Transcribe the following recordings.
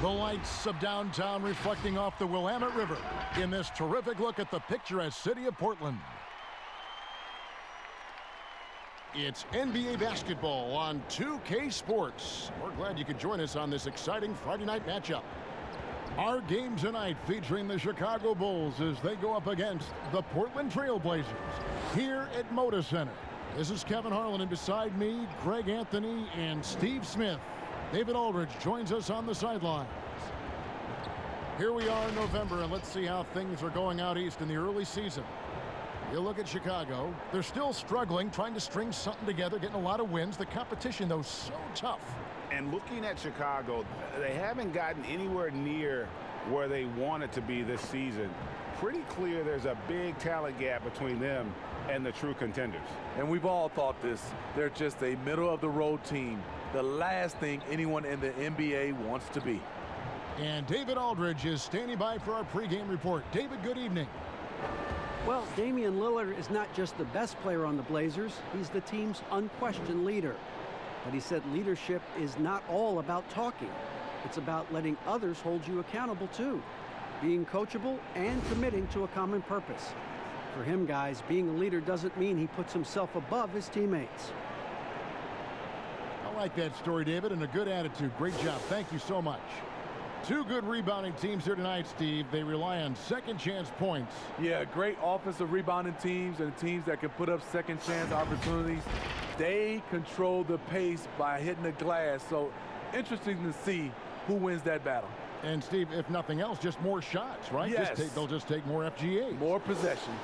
The lights of downtown reflecting off the Willamette River in this terrific look at the picturesque city of Portland. It's NBA basketball on 2K Sports. We're glad you could join us on this exciting Friday night matchup. Our game tonight featuring the Chicago Bulls as they go up against the Portland Trailblazers here at Moda Center. This is Kevin Harlan, and beside me, Greg Anthony and Steve Smith. David Aldridge joins us on the sidelines. Here we are in November, and let's see how things are going out east in the early season. You look at Chicago, they're still struggling, trying to string something together, getting a lot of wins. The competition, though, so tough. And looking at Chicago, they haven't gotten anywhere near where they wanted to be this season. Pretty clear there's a big talent gap between them and the true contenders. And we've all thought this. They're just a middle-of-the-road team. The last thing anyone in the NBA wants to be. And David Aldridge is standing by for our pregame report. David, good evening. Well, Damian Lillard is not just the best player on the Blazers, he's the team's unquestioned leader. But he said leadership is not all about talking. It's about letting others hold you accountable too. Being coachable and committing to a common purpose. For him, guys, being a leader doesn't mean he puts himself above his teammates. I like that story, David, and a good attitude. Great job. Thank you so much. Two good rebounding teams here tonight, Steve. They rely on second chance points. Yeah, great offensive rebounding teams and teams that can put up second chance opportunities. They control the pace by hitting the glass. So interesting to see who wins that battle. And Steve, if nothing else, just more shots, right? Yes. They'll just take more FGAs. More possessions.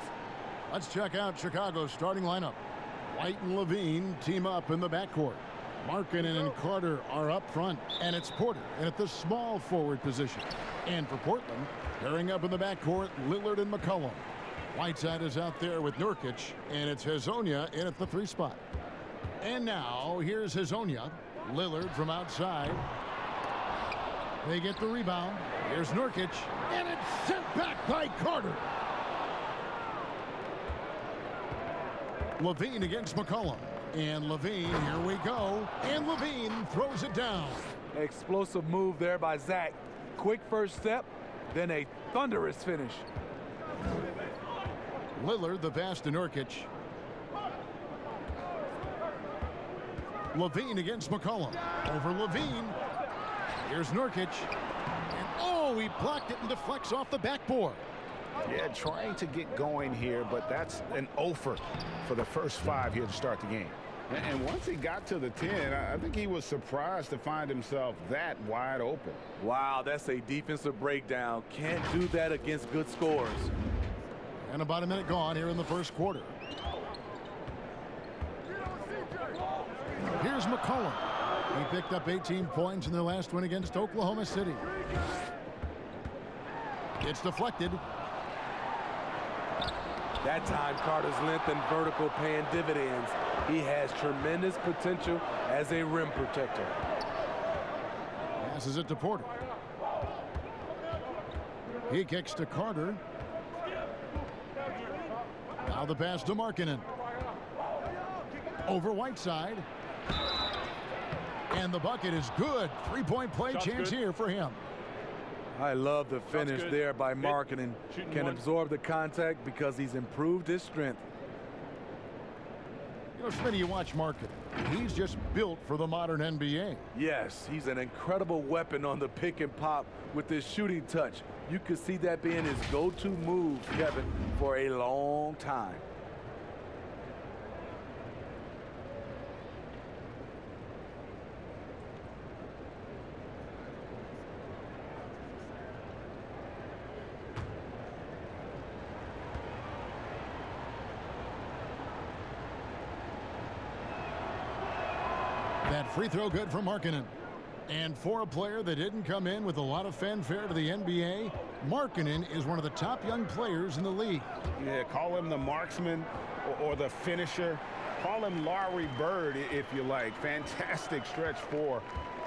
Let's check out Chicago's starting lineup. White and Levine team up in the backcourt. Markkanen and Carter are up front, and it's Porter in at the small forward position. And for Portland, pairing up in the backcourt, Lillard and McCollum. Whiteside is out there with Nurkic, and it's Hezonja in at the 3 spot. And now, here's Hezonja. Lillard from outside. They get the rebound. Here's Nurkic, and it's sent back by Carter. Levine against McCollum. And Levine, here we go. And Levine throws it down. Explosive move there by Zach. Quick first step, then a thunderous finish. Lillard, the pass to Nurkic. Levine against McCollum. Over Levine. Here's Nurkic. And oh, he blocked it and deflects off the backboard. Yeah, trying to get going here, but that's an offer for the first 5 here to start the game. And once he got to the 10, I think he was surprised to find himself that wide open. Wow, that's a defensive breakdown. Can't do that against good scores. And about a minute gone here in the first quarter. Here's McCollum. He picked up 18 points in their last win against Oklahoma City. It's deflected. That time, Carter's length and vertical paying dividends. He has tremendous potential as a rim protector. Passes it to Porter. He kicks to Carter. Now the pass to Markkanen. Over Whiteside. And the bucket is good. 3-point play chance here for him. I love the finish there by Markkanen. Can absorb the contact because he's improved his strength. You know, Smitty, you watch Markkanen. He's just built for the modern NBA. Yes, he's an incredible weapon on the pick and pop with his shooting touch. You could see that being his go-to move, Kevin, for a long time. That free throw good for Markkanen. And for a player that didn't come in with a lot of fanfare to the NBA, Markkanen is one of the top young players in the league. Yeah, call him the marksman or the finisher. Call him Larry Bird, if you like. Fantastic stretch 4,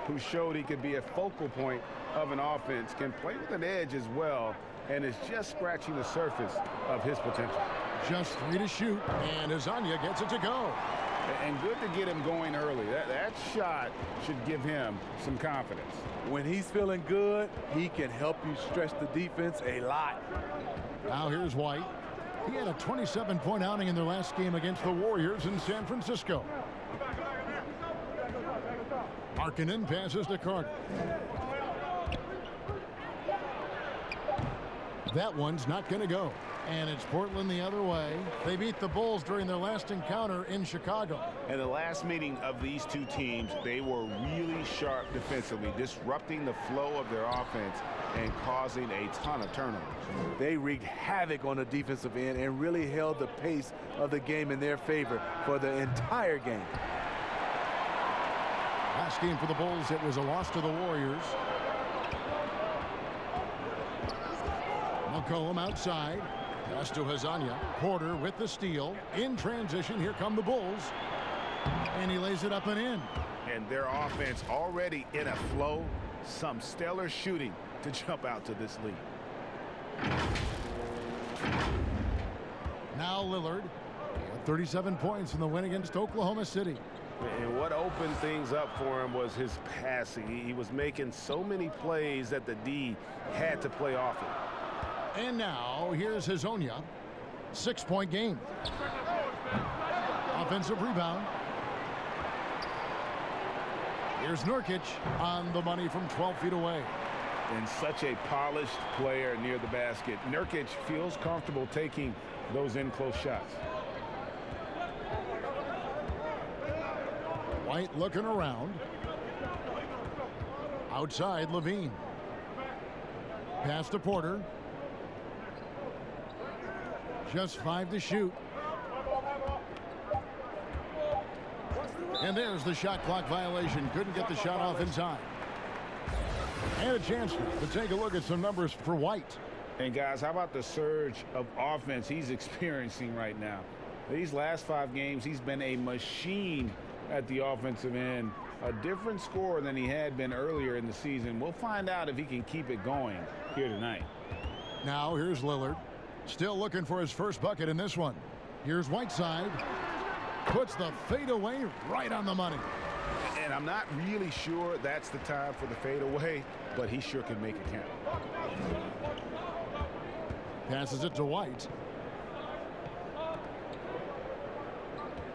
who showed he could be a focal point of an offense, can play with an edge as well, and is just scratching the surface of his potential. Just 3 to shoot, and Hezonja gets it to go. And good to get him going early. That shot should give him some confidence. When he's feeling good, he can help you stretch the defense a lot. Now here's White. He had a 27-point outing in their last game against the Warriors in San Francisco. Markkanen passes to Carter. That one's not going to go. And it's Portland the other way. They beat the Bulls during their last encounter in Chicago. In the last meeting of these two teams, they were really sharp defensively, disrupting the flow of their offense and causing a ton of turnovers. They wreaked havoc on the defensive end and really held the pace of the game in their favor for the entire game. Last game for the Bulls, it was a loss to the Warriors. McCollum outside. Pass to Hazanya. Porter with the steal. In transition, here come the Bulls. And he lays it up and in. And their offense already in a flow. Some stellar shooting to jump out to this lead. Now Lillard. He had 37 points in the win against Oklahoma City. And what opened things up for him was his passing. He was making so many plays that the D had to play off it. And now here's Hazonia. 6-point game. Offensive rebound. Here's Nurkic on the money from 12 feet away. And such a polished player near the basket. Nurkic feels comfortable taking those in-close shots. White looking around. Outside, Levine. Pass to Porter. Just 5 to shoot. And there's the shot clock violation. Couldn't get the shot off in time. And a chance to take a look at some numbers for White. And guys, how about the surge of offense he's experiencing right now? These last 5 games, he's been a machine at the offensive end. A different scorer than he had been earlier in the season. We'll find out if he can keep it going here tonight. Now here's Lillard. Still looking for his first bucket in this one. Here's Whiteside. Puts the fadeaway right on the money. And I'm not really sure that's the time for the fadeaway, but he sure can make it count. Passes it to White.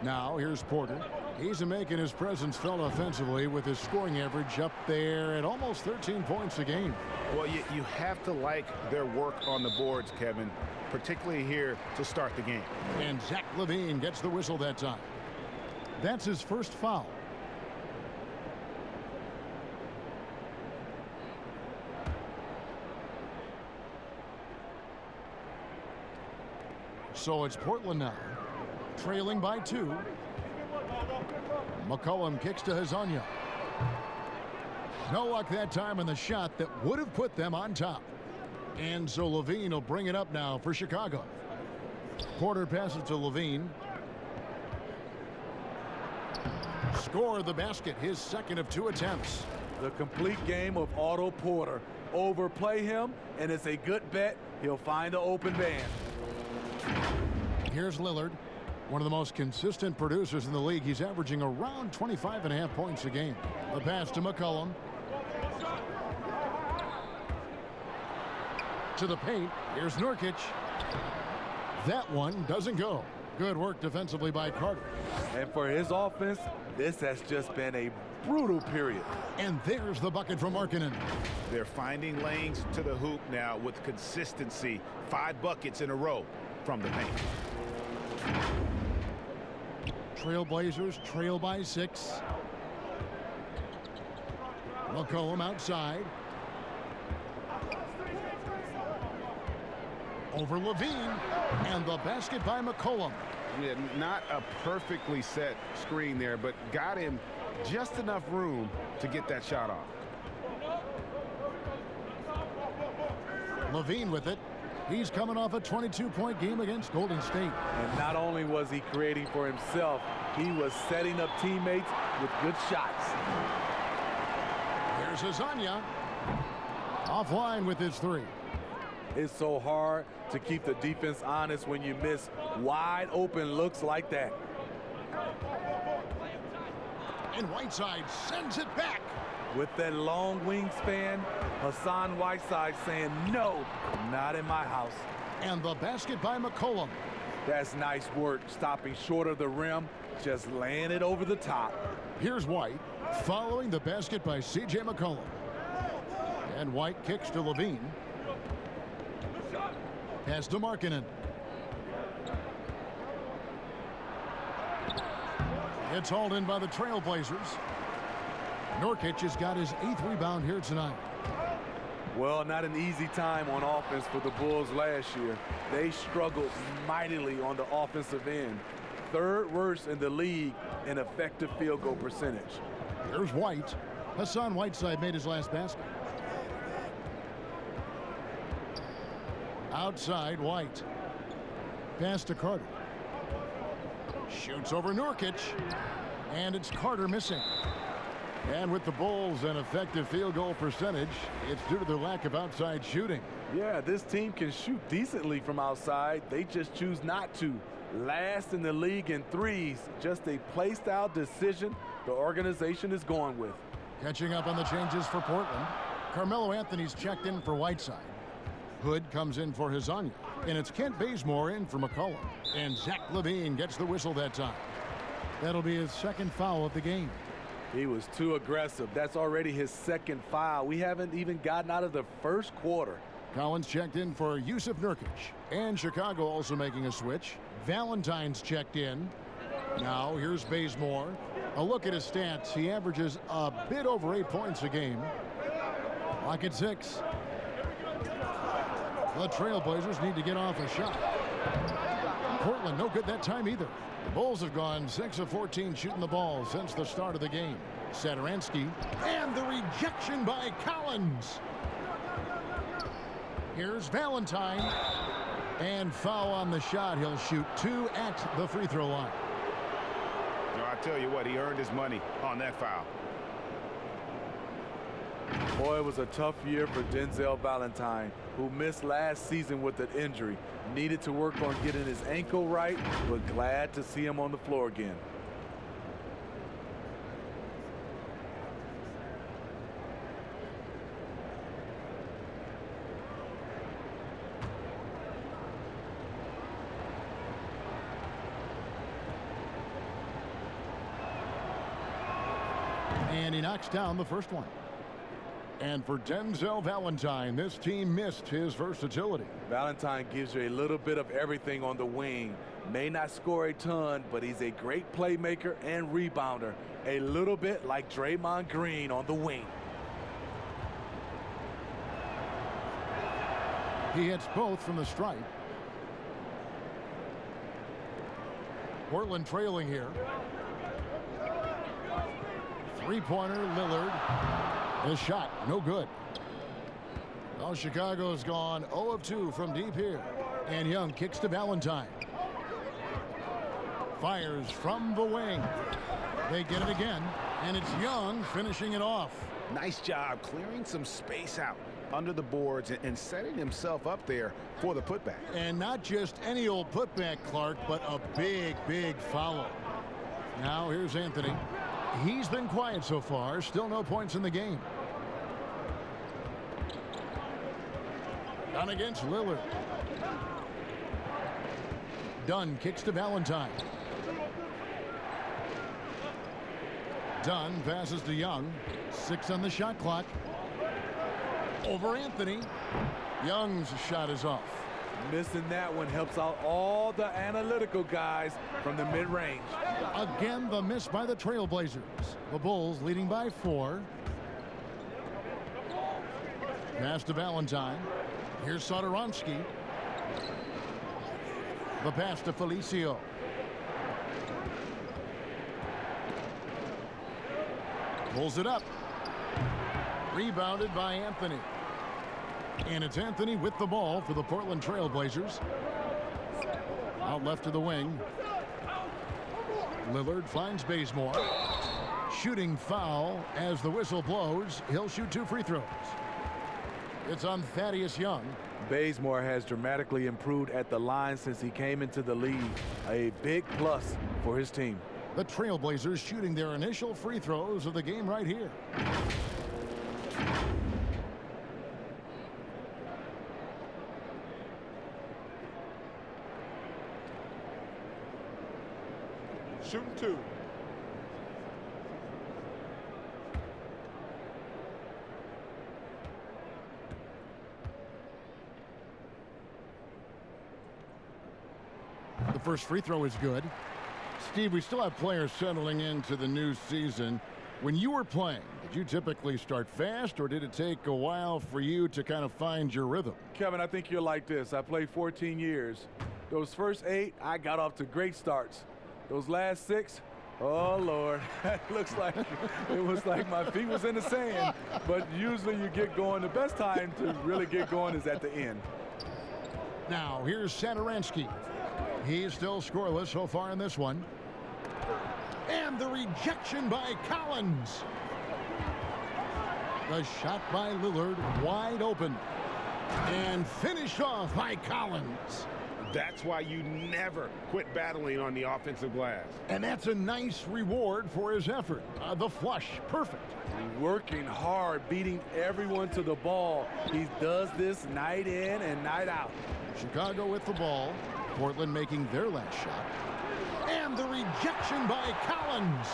Now here's Porter. He's making his presence felt offensively with his scoring average up there at almost 13 points a game. Well, you have to like their work on the boards, Kevin, particularly here to start the game. And Zach LaVine gets the whistle that time. That's his first foul. So it's Portland now, trailing by 2. McCollum kicks to Hazonia. No luck that time on the shot that would have put them on top. And so Levine will bring it up now for Chicago. Porter passes to Levine. Score the basket, his second of 2 attempts. The complete game of Otto Porter. Overplay him, and it's a good bet he'll find the open man. Here's Lillard, one of the most consistent producers in the league. He's averaging around 25.5 points a game. The pass to McCollum. To the paint. Here's Nurkic. That one doesn't go. Good work defensively by Carter. And for his offense, this has just been a brutal period. And there's the bucket from Markkanen. They're finding lanes to the hoop now with consistency. 5 buckets in a row from the paint. Trailblazers trail by 6. McCollum outside. Over Levine. And the basket by McCollum. Yeah, not a perfectly set screen there, but got him just enough room to get that shot off. Levine with it. He's coming off a 22-point game against Golden State. And not only was he creating for himself, he was setting up teammates with good shots. Here's Hazonia. Offline with his 3. It's so hard to keep the defense honest when you miss wide open looks like that. And Whiteside sends it back. With that long wingspan, Hassan Whiteside saying, no, not in my house. And the basket by McCollum. That's nice work, stopping short of the rim, just laying it over the top. Here's White, following the basket by C.J. McCollum. And White kicks to Levine. Pass to Markkanen. It's hauled in by the Trailblazers. Nurkic has got his 8th rebound here tonight. Well, not an easy time on offense for the Bulls last year. They struggled mightily on the offensive end. 3rd worst in the league in effective field goal percentage. Here's White. Hassan Whiteside made his last basket. Outside, White. Pass to Carter. Shoots over Nurkic. And it's Carter missing. And with the Bulls an effective field goal percentage, it's due to their lack of outside shooting. Yeah, this team can shoot decently from outside. They just choose not to. Last in the league in threes. Just a play-style decision the organization is going with. Catching up on the changes for Portland. Carmelo Anthony's checked in for Whiteside. Hood comes in for Hezonja. And it's Kent Bazemore in for McCollum. And Zach LaVine gets the whistle that time. That'll be his 2nd foul of the game. He was too aggressive. That's already his 2nd foul. We haven't even gotten out of the 1st quarter. Collins checked in for Yusuf Nurkic. And Chicago also making a switch. Valentine's checked in. Now here's Bazemore. A look at his stats. He averages a bit over 8 points a game. Clock at 6. The Trailblazers need to get off a shot. Portland no good that time either. The Bulls have gone 6 of 14 shooting the ball since the start of the game. Satoransky and the rejection by Collins. Here's Valentine. And foul on the shot. He'll shoot 2 at the free throw line. You know, I tell you what, he earned his money on that foul. Boy, it was a tough year for Denzel Valentine, who missed last season with an injury. Needed to work on getting his ankle right, but glad to see him on the floor again. And he knocks down the first one. And for Denzel Valentine, this team missed his versatility. Valentine gives you a little bit of everything on the wing. May not score a ton, but he's a great playmaker and rebounder. A little bit like Draymond Green on the wing. He hits both from the stripe. Portland trailing here. Three-pointer, Lillard. His shot, no good. Well, Chicago's gone 0 of 2 from deep here. And Young kicks to Valentine. Fires from the wing. They get it again. And it's Young finishing it off. Nice job clearing some space out under the boards and setting himself up there for the putback. And not just any old putback, Clark, but a big, big follow. Now here's Anthony. He's been quiet so far. Still no points in the game. Dunn against Lillard. Dunn kicks to Valentine. Dunn passes to Young. 6 on the shot clock. Over Anthony. Young's shot is off. Missing that one helps out all the analytical guys from the mid-range. Again, the miss by the Trailblazers. The Bulls leading by 4. Pass to Valentine. Here's Satoransky. The pass to Felicio. Pulls it up. Rebounded by Anthony. And it's Anthony with the ball for the Portland Trailblazers. Out left to the wing. Lillard finds Bazemore. Shooting foul as the whistle blows. He'll shoot 2 free throws. It's on Thaddeus Young. Bazemore has dramatically improved at the line since he came into the league. A big plus for his team. The Trailblazers shooting their initial free throws of the game right here. Shooting two. The first free throw is good. Steve, we still have players settling into the new season. When you were playing, did you typically start fast, or did it take a while for you to kind of find your rhythm? Kevin, I think you're like this. I played 14 years. Those first 8, I got off to great starts. Those last 6, oh, Lord, it looks like it was like my feet was in the sand. But usually you get going. The best time to really get going is at the end. Now, here's Satoransky. He's still scoreless so far in this one. And the rejection by Collins. The shot by Lillard wide open. And finished off by Collins. That's why you never quit battling on the offensive glass. And that's a nice reward for his effort. The flush, perfect. Working hard, beating everyone to the ball. He does this night in and night out. Chicago with the ball. Portland making their last shot. And the rejection by Collins.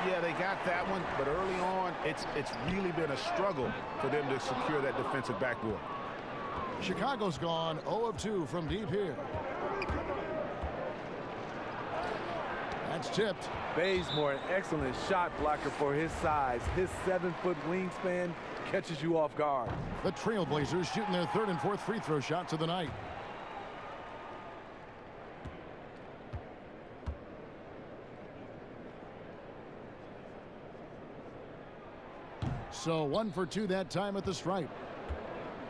Yeah, they got that one, but early on, it's really been a struggle for them to secure that defensive backboard. Chicago's gone 0 of 2 from deep here. That's tipped. Bazemore, an excellent shot blocker for his size. His 7-foot wingspan catches you off guard. The Trailblazers shooting their 3rd and 4th free throw shots of the night. So 1 for 2 that time at the stripe.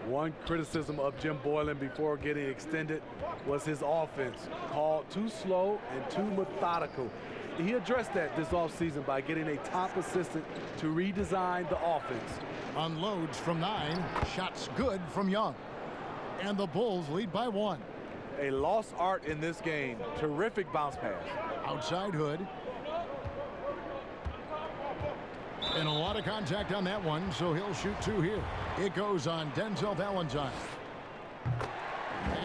One criticism of Jim Boylen before getting extended was his offense, called too slow and too methodical. He addressed that this offseason by getting a top assistant to redesign the offense. Unloads from 9, shots good from Young. And the Bulls lead by 1. A lost art in this game. Terrific bounce pass. Outside Hood. And a lot of contact on that one, so he'll shoot 2 here. It goes on Denzel Valentine.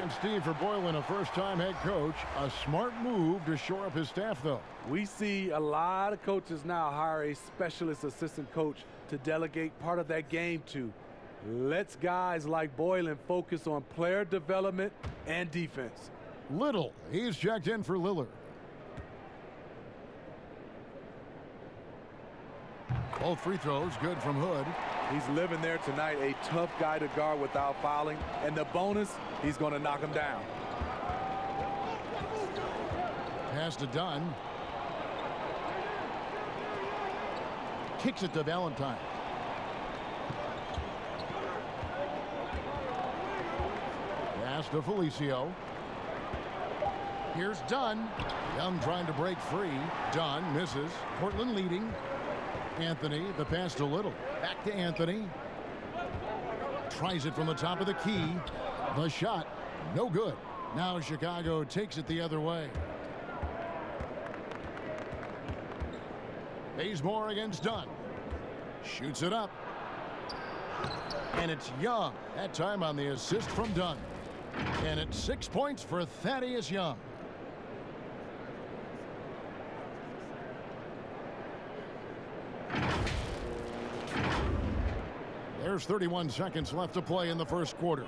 And Steve, for Boylen, a first-time head coach, a smart move to shore up his staff, though. We see a lot of coaches now hire a specialist assistant coach to delegate part of that game to. Lets guys like Boylen focus on player development and defense. Little, he's checked in for Lillard. Both free throws good from Hood. He's living there tonight, a tough guy to guard without fouling. And the bonus, he's going to knock him down. Pass to Dunn. Kicks it to Valentine. Pass to Felicio. Here's Dunn. Young trying to break free. Dunn misses. Portland leading. Anthony, the pass to Little. Back to Anthony. Tries it from the top of the key. The shot, no good. Now Chicago takes it the other way. Bazemore against Dunn. Shoots it up. And it's Young. That time on the assist from Dunn. And it's 6 points for Thaddeus Young. There's 31 seconds left to play in the first quarter.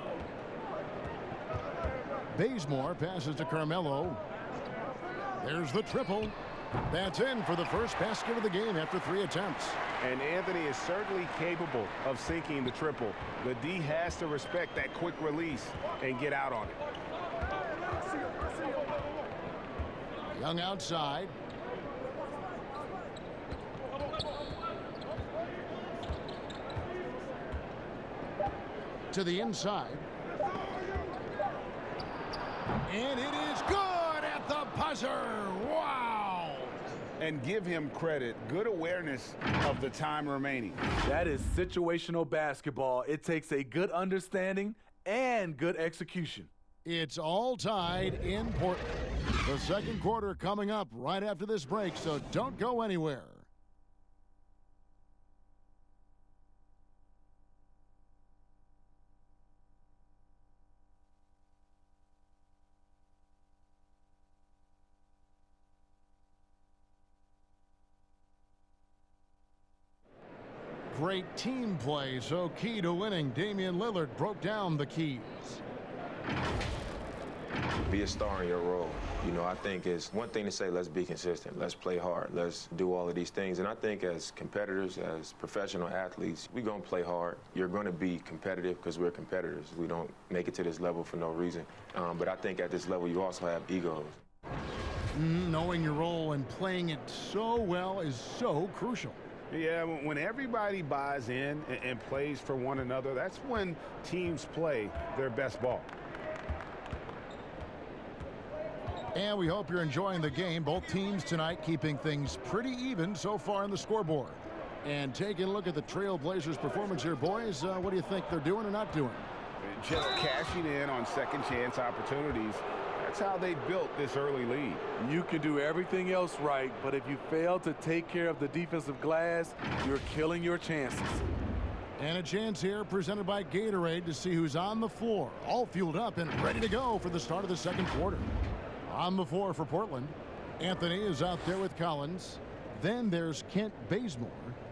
Bazemore passes to Carmelo. There's the triple. That's in for the first basket of the game after 3 attempts. And Anthony is certainly capable of sinking the triple. The D has to respect that quick release and get out on it. Young outside. To the inside. And it is good at the buzzer. Wow. And give him credit. Good awareness of the time remaining. That is situational basketball. It takes a good understanding and good execution. It's all tied in Portland. The second quarter coming up right after this break, so don't go anywhere. Great team play, so key to winning. Damian Lillard broke down the keys. Be a star in your role. You know, I think it's one thing to say, let's be consistent, let's play hard, let's do all of these things. And I think as competitors, as professional athletes, we're going to play hard. You're going to be competitive because we're competitors. We don't make it to this level for no reason. But I think at this level, you also have egos. Knowing your role and playing it so well is so crucial. Yeah, when everybody buys in and plays for one another, that's when teams play their best ball. And we hope you're enjoying the game. Both teams tonight keeping things pretty even so far on the scoreboard. And taking a look at the Trailblazers' performance here, boys. What do you think they're doing or not doing? Just cashing in on second chance opportunities. That's how they built this early lead. You can do everything else right, but if you fail to take care of the defensive glass, you're killing your chances. And a chance here presented by Gatorade to see who's on the floor, all fueled up and ready to go for the start of the second quarter. On the floor for Portland, Anthony is out there with Collins. Then there's Kent Bazemore.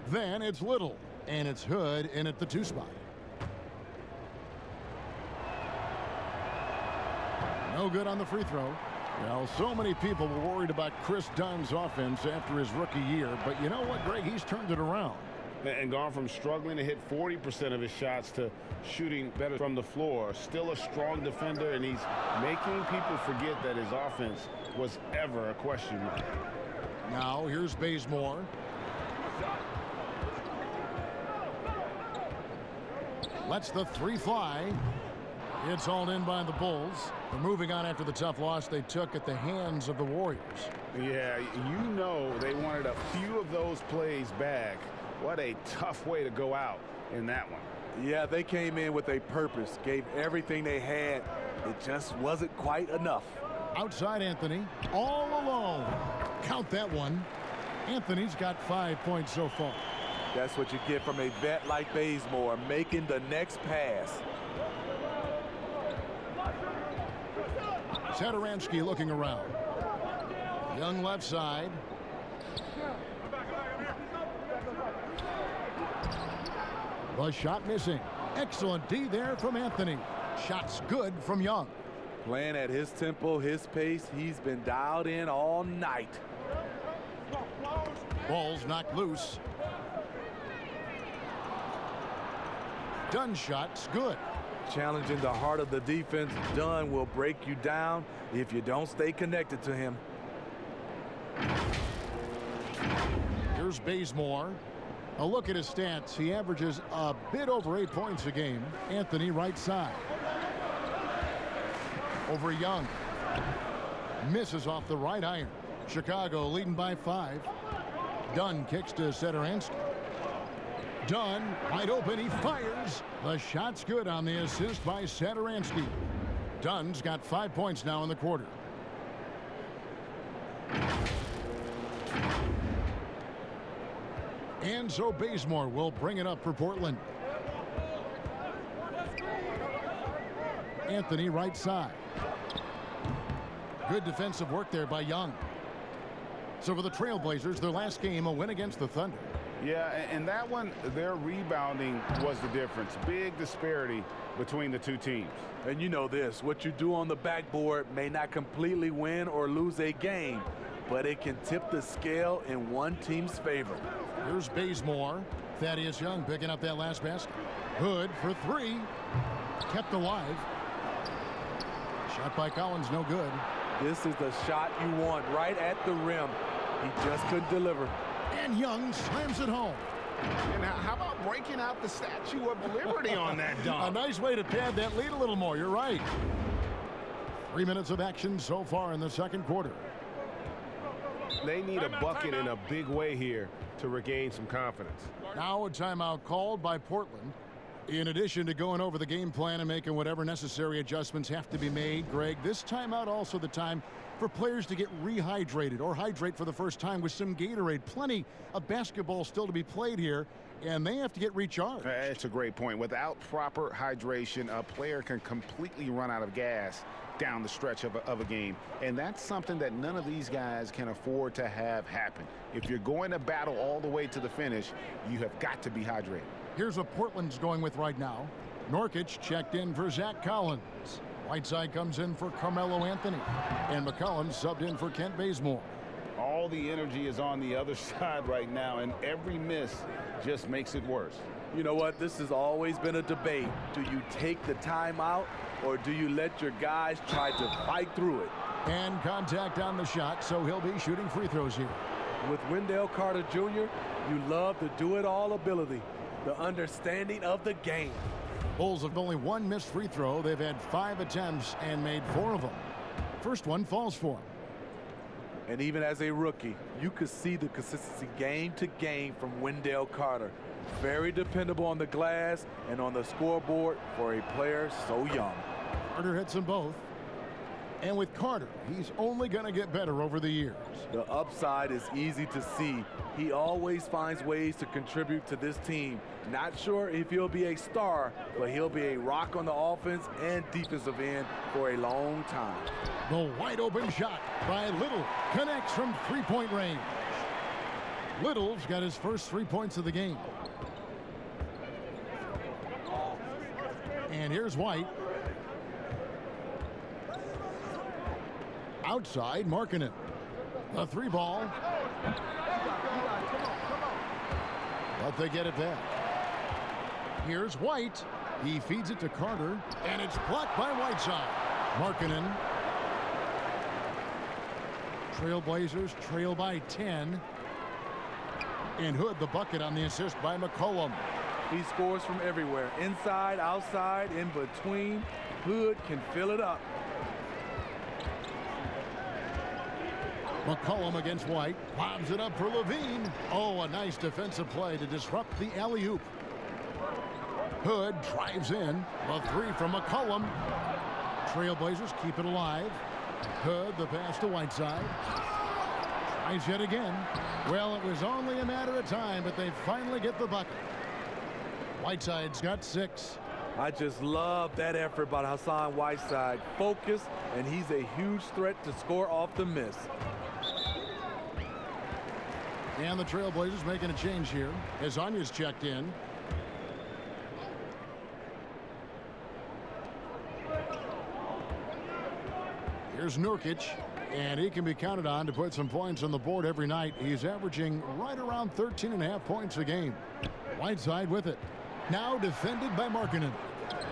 Then it's Little, and it's Hood in at the 2 spot. No good on the free throw. Well, so many people were worried about Chris Dunn's offense after his rookie year, but you know what, Greg? He's turned it around. And gone from struggling to hit 40% of his shots to shooting better from the floor. Still a strong defender, and he's making people forget that his offense was ever a question mark. Now here's Bazemore. Lets the 3 fly. It's hauled in by the Bulls. They're moving on after the tough loss they took at the hands of the Warriors. Yeah, you know they wanted a few of those plays back. What a tough way to go out in that one. Yeah, they came in with a purpose, gave everything they had. It just wasn't quite enough. Outside Anthony, all alone. Count that one. Anthony's got 5 points so far. That's what you get from a vet like Bazemore, making the next pass. Satoransky looking around. Young left side. The shot missing. Excellent D there from Anthony. Shots good from Young. Playing at his tempo, his pace. He's been dialed in all night. Ball's knocked loose. Dunn shot's good. Challenging the heart of the defense. Dunn will break you down if you don't stay connected to him. Here's Bazemore. A look at his stats. He averages a bit over 8 points a game. Anthony right side. Over Young. Misses off the right iron. Chicago leading by 5. Dunn kicks to Satoransky. Dunn wide open. He fires. The shot's good on the assist by Satoransky. Dunn's got 5 points now in the quarter. And so Bazemore will bring it up for Portland. Anthony right side. Good defensive work there by Young. So for the Trailblazers, their last game, a win against the Thunder. Yeah, and that one, their rebounding was the difference. Big disparity between the two teams. And you know this, what you do on the backboard may not completely win or lose a game, but it can tip the scale in one team's favor. Here's Bazemore. Thaddeus Young picking up that last basket. Hood for 3. Kept alive. Shot by Collins, no good. This is the shot you want right at the rim. He just couldn't deliver. And Young slams it home. And how about breaking out the Statue of Liberty on that dunk? A nice way to pad that lead a little more. You're right. 3 minutes of action so far in the second quarter. They need a bucket in a big way here to regain some confidence. Now a timeout called by Portland. In addition to going over the game plan and making whatever necessary adjustments have to be made, Greg, this timeout also the time for players to get rehydrated or hydrate for the first time with some Gatorade. Plenty of basketball still to be played here, and they have to get recharged. It's a great point. Without proper hydration, a player can completely run out of gas down the stretch of a game. And that's something that none of these guys can afford to have happen. If you're going to battle all the way to the finish, you have got to be hydrated. Here's what Portland's going with right now. Nurkic checked in for Zach Collins. Whiteside comes in for Carmelo Anthony. And McCollum subbed in for Kent Bazemore. All the energy is on the other side right now, and every miss just makes it worse. You know what? This has always been a debate. Do you take the timeout, or do you let your guys try to fight through it? And contact on the shot, so he'll be shooting free throws here. With Wendell Carter Jr., you love the do-it-all ability, the understanding of the game. Bulls have only one missed free throw. They've had 5 attempts and made 4 of them. First one falls for him. And even as a rookie, you could see the consistency game to game from Wendell Carter. Very dependable on the glass and on the scoreboard for a player so young. Carter hits them both. And with Carter, he's only going to get better over the years. The upside is easy to see. He always finds ways to contribute to this team. Not sure if he'll be a star, but he'll be a rock on the offense and defensive end for a long time. The wide open shot by Little connects from three-point range. Little's got his first 3 points of the game. And here's White. Outside, Markkanen. The 3 ball. But they get it back. Here's White. He feeds it to Carter, and it's blocked by Whiteside. Markkanen. Trailblazers trail by 10. And Hood the bucket on the assist by McCollum. He scores from everywhere. Inside, outside, in between. Hood can fill it up. McCollum against White. Lobs it up for Levine. Oh, a nice defensive play to disrupt the alley-oop. Hood drives in. The 3 from McCollum. Trailblazers keep it alive. Hood, the pass to Whiteside. Tries yet again. Well, it was only a matter of time, but they finally get the bucket. Whiteside's got 6. I just love that effort by Hassan Whiteside. Focus, and he's a huge threat to score off the miss. And the Trailblazers making a change here as Anya's checked in. Here's Nurkic, and he can be counted on to put some points on the board every night. He's averaging right around 13.5 points a game. Whiteside with it. Now defended by Markkanen.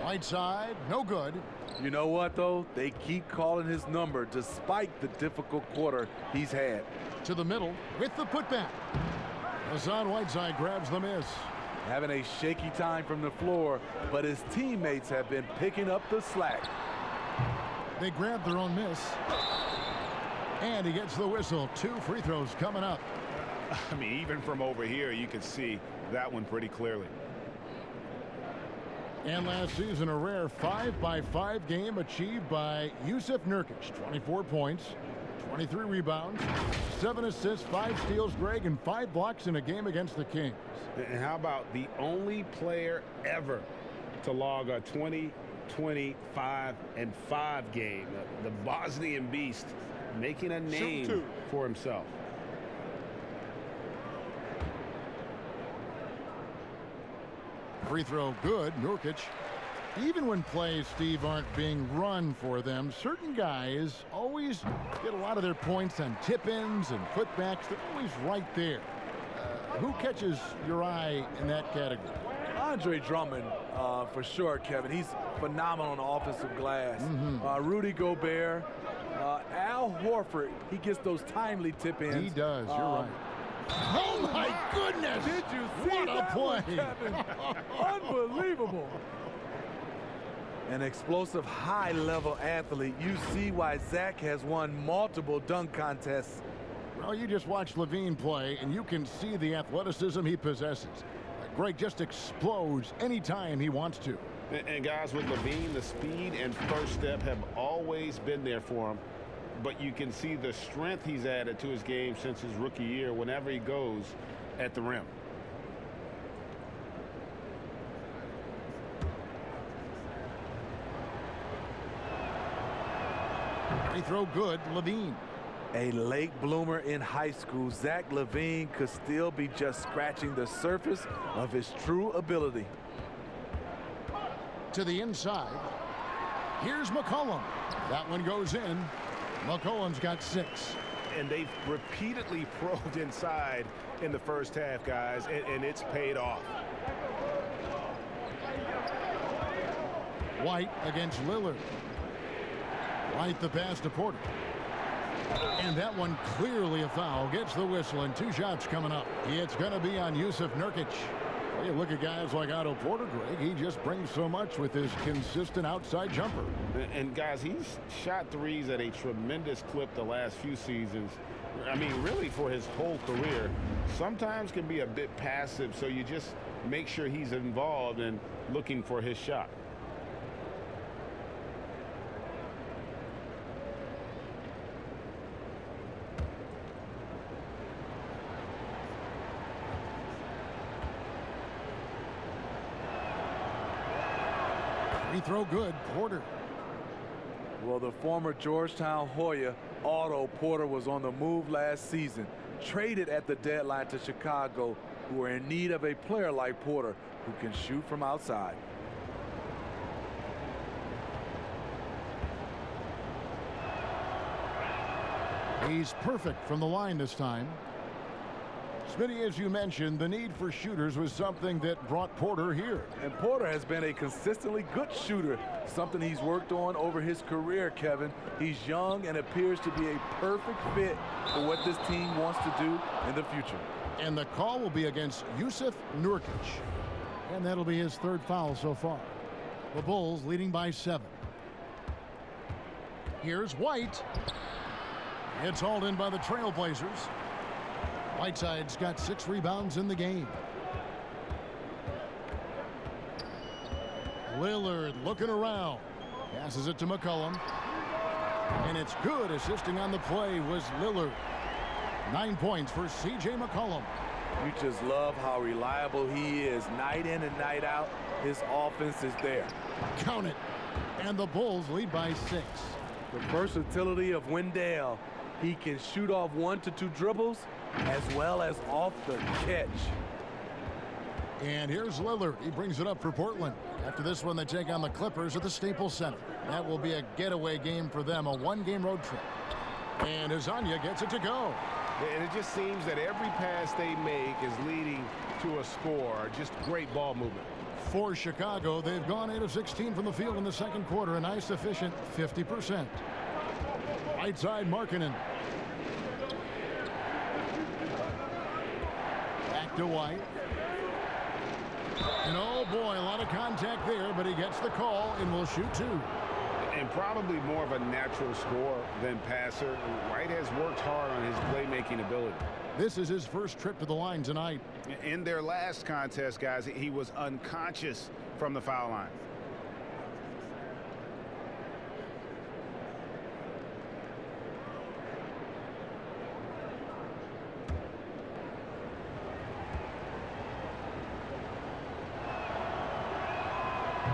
Whiteside, no good. You know what, though? They keep calling his number despite the difficult quarter he's had. To the middle with the putback. Hassan Whiteside grabs the miss. Having a shaky time from the floor, but his teammates have been picking up the slack. They grab their own miss. And he gets the whistle. 2 free throws coming up. I mean, even from over here, you can see that one pretty clearly. And last season, a rare 5-by-5 game achieved by Yusuf Nurkic. 24 points, 23 rebounds, 7 assists, 5 steals, Greg, and 5 blocks in a game against the Kings. And how about the only player ever to log a 20, 25, and 5 game? The Bosnian Beast making a name for himself. Free throw good. Nurkic. Even when plays, Steve, aren't being run for them, certain guys always get a lot of their points on tip-ins and putbacks. They're always right there. Who catches your eye in that category? Andre Drummond, for sure, Kevin. He's phenomenal on the offensive glass. Rudy Gobert, Al Horford, he gets those timely tip-ins. He does, you're right. Oh, my goodness! Did you see what a play? Kevin? Unbelievable. An explosive, high-level athlete. You see why Zach has won multiple dunk contests. Well, you just watch Levine play, and you can see the athleticism he possesses. Greg just explodes anytime he wants to. And guys, with Levine, the speed and first step have always been there for him. but you can see the strength he's added to his game since his rookie year whenever he goes at the rim. Free throw good, Levine. A late bloomer in high school, Zach Levine could still be just scratching the surface of his true ability. To the inside. Here's McCollum. That one goes in. McCollum's got 6. And they've repeatedly probed inside in the first half, guys, and it's paid off. White against Lillard. White the pass to Porter. And that one clearly a foul. Gets the whistle and 2 shots coming up. It's going to be on Yusuf Nurkic. You look at guys like Otto Porter, Greg. He just brings so much with his consistent outside jumper. And guys, he's shot threes at a tremendous clip the last few seasons. I mean, really for his whole career. Sometimes can be a bit passive, so you just make sure he's involved and looking for his shot. Free throw good, Porter. Well, the former Georgetown Hoya, Otto Porter, was on the move last season. Traded at the deadline to Chicago, who are in need of a player like Porter who can shoot from outside. He's perfect from the line this time. Smitty, as you mentioned, the need for shooters was something that brought Porter here. And Porter has been a consistently good shooter, something he's worked on over his career, Kevin. He's young and appears to be a perfect fit for what this team wants to do in the future. And the call will be against Yusuf Nurkic. And that'll be his 3rd foul so far. The Bulls leading by 7. Here's White. It's hauled in by the Trailblazers. Whiteside's got 6 rebounds in the game. Lillard looking around. Passes it to McCollum. And it's good. Assisting on the play was Lillard. 9 points for C.J. McCollum. You just love how reliable he is. Night in and night out, his offense is there. Count it. And the Bulls lead by 6. The versatility of Wendell. He can shoot off 1 to 2 dribbles as well as off the catch. And here's Lillard. He brings it up for Portland. After this one, they take on the Clippers at the Staples Center. That will be a getaway game for them, a 1-game road trip. And Azania gets it to go. And it just seems that every pass they make is leading to a score. Just great ball movement. For Chicago, they've gone 8 of 16 from the field in the second quarter, a nice efficient 50%. Right side, Markkanen. Back to White. And oh boy, a lot of contact there, but he gets the call and will shoot 2. And probably more of a natural scorer than passer. White has worked hard on his playmaking ability. This is his first trip to the line tonight. In their last contest, guys, he was unconscious from the foul line.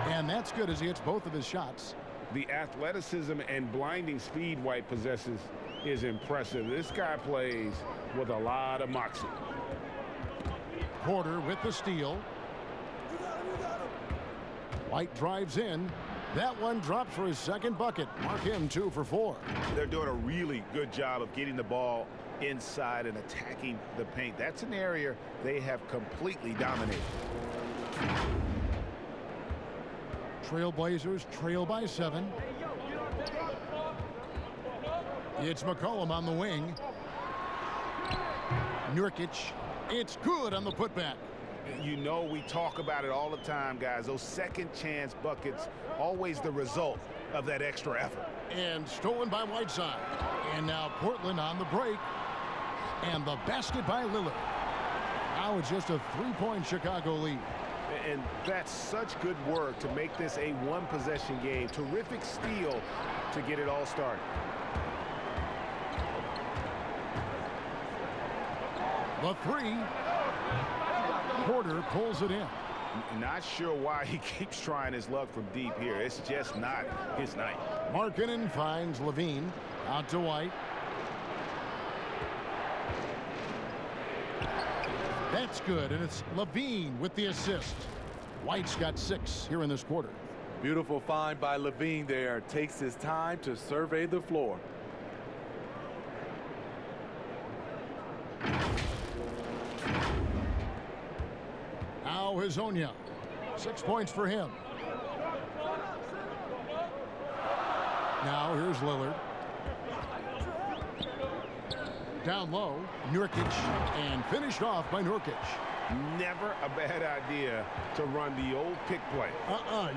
And that's good as he hits both of his shots. The athleticism and blinding speed White possesses is impressive. This guy plays with a lot of moxie. Porter with the steal. White drives in. That one drops for his second bucket. Mark him 2 for 4. They're doing a really good job of getting the ball inside and attacking the paint. That's an area they have completely dominated. Trailblazers trail by 7. It's McCollum on the wing. Nurkic. It's good on the putback. You know, we talk about it all the time, guys. Those second chance buckets, always the result of that extra effort. And stolen by Whiteside. And now Portland on the break. And the basket by Lillard. Now it's just a 3-point Chicago lead. And that's such good work to make this a 1-possession game. Terrific steal to get it all started. The three. Porter pulls it in. Not sure why he keeps trying his luck from deep here. It's just not his night. Markkanen finds Levine. Out to White. That's good, and it's Levine with the assist. White's got 6 here in this quarter. Beautiful find by Levine there. Takes his time to survey the floor. Now Hazonia. 6 points for him. Now here's Lillard. Down low, Nurkic, and finished off by Nurkic. Never a bad idea to run the old pick play.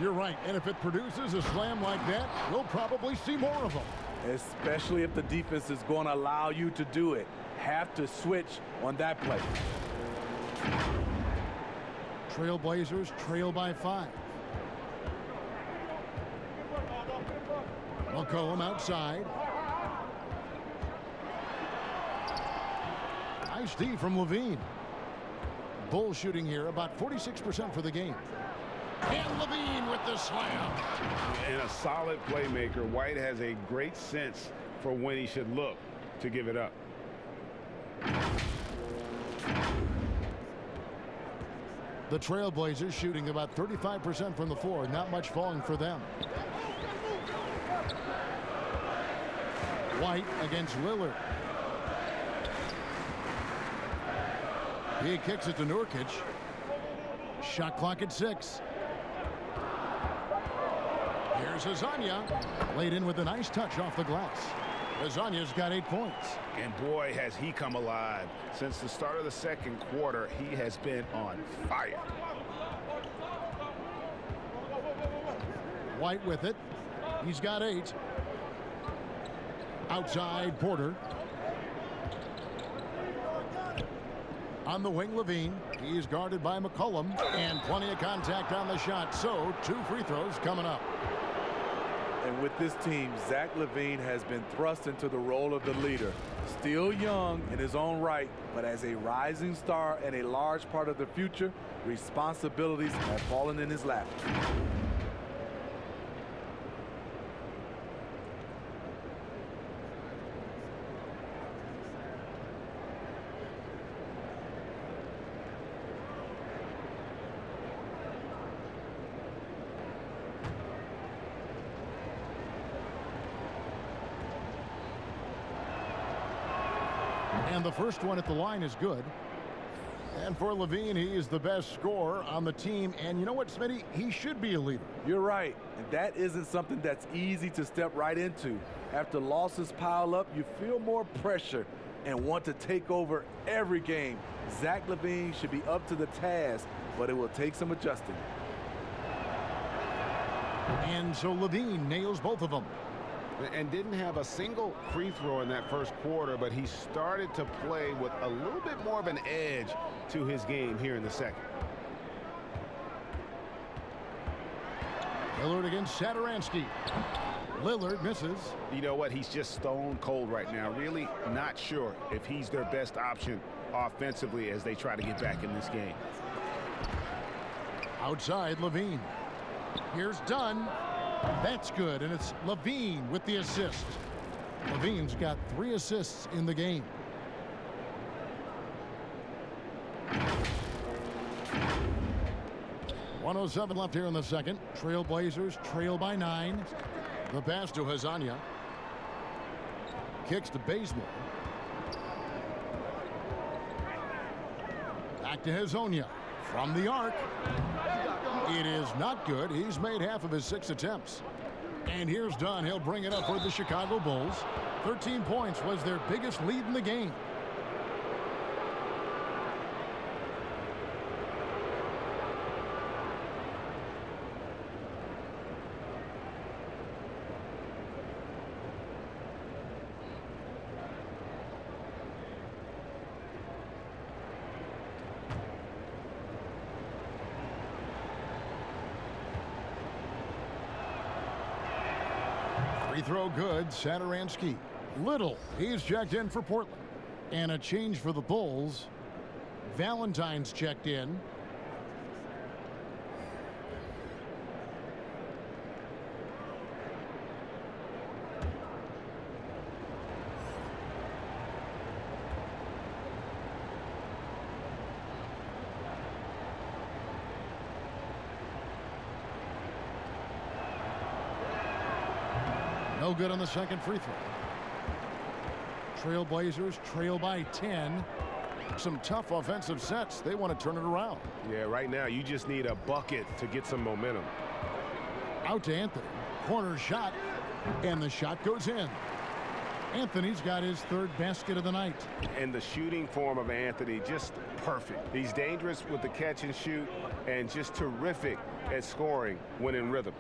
You're right. And if it produces a slam like that, we'll probably see more of them. Especially if the defense is going to allow you to do it. Have to switch on that play. Trailblazers trail by 5. McCollum outside. Nice D from Levine. Bulls shooting here about 46% for the game. And Levine with the slam. And a solid playmaker. White has a great sense for when he should look to give it up. The Trailblazers shooting about 35% from the floor. Not much falling for them. White against Lillard. He kicks it to Nurkic. Shot clock at 6. Here's Hazonia. Laid in with a nice touch off the glass. Hazonia's got 8 points. And boy, has he come alive. Since the start of the second quarter, he has been on fire. White with it. He's got 8. Outside, Porter. On the wing, Levine. He's guarded by McCollum. And plenty of contact on the shot. So, 2 free throws coming up. And with this team, Zach LaVine has been thrust into the role of the leader. Still young in his own right, but as a rising star and a large part of the future, responsibilities have fallen in his lap. And the first one at the line is good. And for Levine, he is the best scorer on the team. And you know what, Smitty? He should be a leader. You're right. And that isn't something that's easy to step right into. After losses pile up, you feel more pressure and want to take over every game. Zach LaVine should be up to the task, but it will take some adjusting. And so Levine nails both of them. And didn't have a single free throw in that first quarter, but he started to play with a little bit more of an edge to his game here in the second. Lillard against Satoransky. Lillard misses. You know what? He's just stone cold right now. Really not sure if he's their best option offensively as they try to get back in this game. Outside, Levine. Here's Dunn. That's good, and it's Levine with the assist. Levine's got 3 assists in the game. .107 left here in the second. Trailblazers trail by 9. The pass to Hazonia. Kicks to Bazemore. Back to Hazonia. From the arc. It is not good. He's made half of his 6 attempts. And here's Dunn. He'll bring it up for the Chicago Bulls. 13 points was their biggest lead in the game. Free throw good, Satoransky. Little, he's checked in for Portland. And a change for the Bulls. Valentine's checked in. No good on the second free throw. Trailblazers trail by 10. Some tough offensive sets. They want to turn it around. Yeah, right now you just need a bucket to get some momentum. Out to Anthony. Corner shot. And the shot goes in. Anthony's got his third basket of the night. And the shooting form of Anthony, just perfect. He's dangerous with the catch and shoot and just terrific at scoring when in rhythm.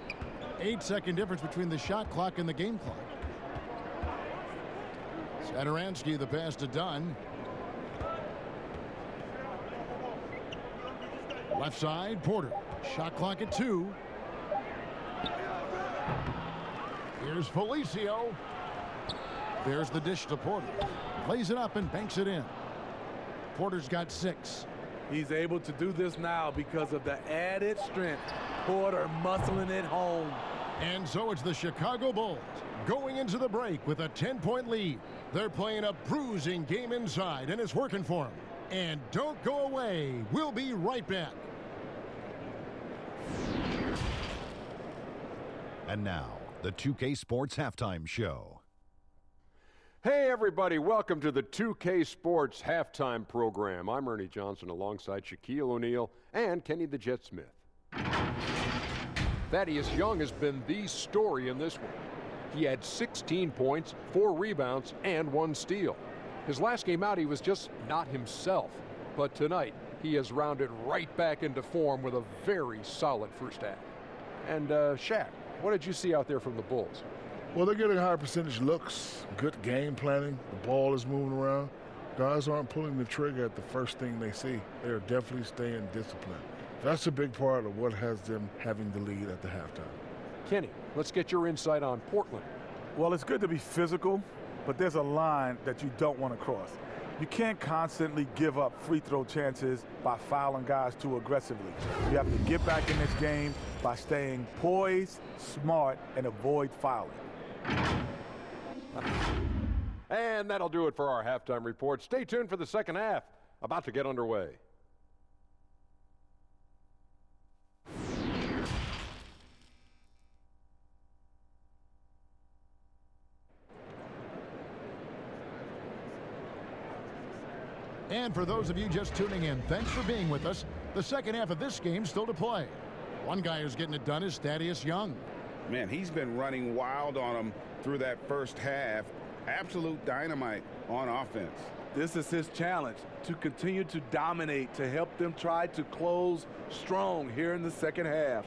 8-second difference between the shot clock and the game clock. Satoransky, the pass to Dunn. Left side, Porter. Shot clock at 2. Here's Felicio. There's the dish to Porter. Lays it up and banks it in. Porter's got 6. He's able to do this now because of the added strength. Porter muscling it home. And so it's the Chicago Bulls going into the break with a 10-point lead. They're playing a bruising game inside, and it's working for them. And don't go away. We'll be right back. And now, the 2K Sports Halftime Show. Hey, everybody. Welcome to the 2K Sports Halftime Program. I'm Ernie Johnson alongside Shaquille O'Neal and Kenny the Jet Smith. Thaddeus Young has been the story in this one. He had 16 points, 4 rebounds, and 1 steal. His last game out, he was just not himself. But tonight, he has rounded right back into form with a very solid first half. And, Shaq, what did you see out there from the Bulls? Well, they're getting high percentage looks, good game planning. The ball is moving around. Guys aren't pulling the trigger at the first thing they see. They're definitely staying disciplined. That's a big part of what has them having the lead at the halftime. Kenny, let's get your insight on Portland. Well, it's good to be physical, but there's a line that you don't want to cross. You can't constantly give up free throw chances by fouling guys too aggressively. You have to get back in this game by staying poised, smart, and avoid fouling. And that'll do it for our halftime report. Stay tuned for the second half, about to get underway. And for those of you just tuning in, thanks for being with us. The second half of this game still to play. One guy who's getting it done is Thaddeus Young. Man, he's been running wild on him through that first half. Absolute dynamite on offense. This is his challenge, to continue to dominate, to help them try to close strong here in the second half.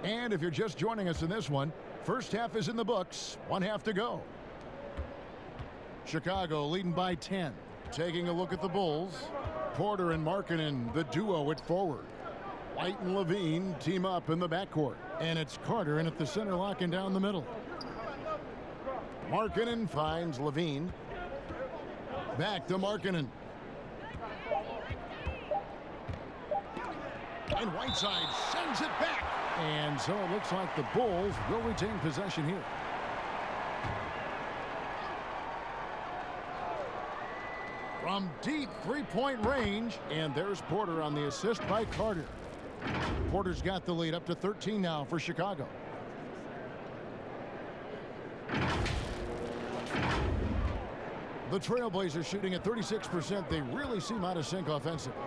And if you're just joining us in this one, first half is in the books. 1 half to go. Chicago leading by 10. Taking a look at the Bulls. Porter and Markkanen, the duo at forward. White and Levine team up in the backcourt. And it's Carter in at the center, locking down the middle. Markkanen finds Levine. Back to Markkanen. And Whiteside sends it back. And so it looks like the Bulls will retain possession here. From deep three-point range, and there's Porter on the assist by Carter. Porter's got the lead up to 13 now for Chicago. The Trailblazers shooting at 36%. They really seem out of sync offensively.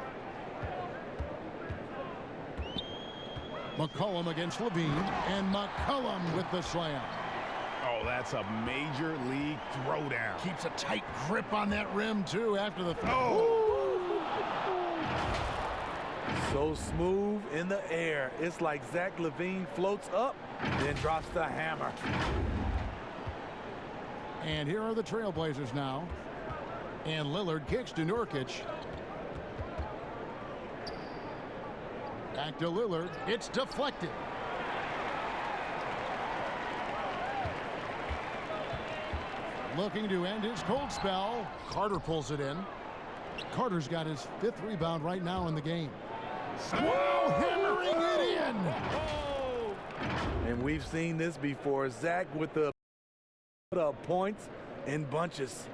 McCollum against Levine, and McCollum with the slam. Oh, that's a major league throwdown. Keeps a tight grip on that rim, too, after the throw. Oh! So smooth in the air. It's like Zach LaVine floats up, then drops the hammer. And here are the Trailblazers now. And Lillard kicks to Nurkic. Back to Lillard. It's deflected. Looking to end his cold spell. Carter pulls it in. Carter's got his 5th rebound right now in the game. Whoa, hammering it in. And we've seen this before. Zach with the points in bunches.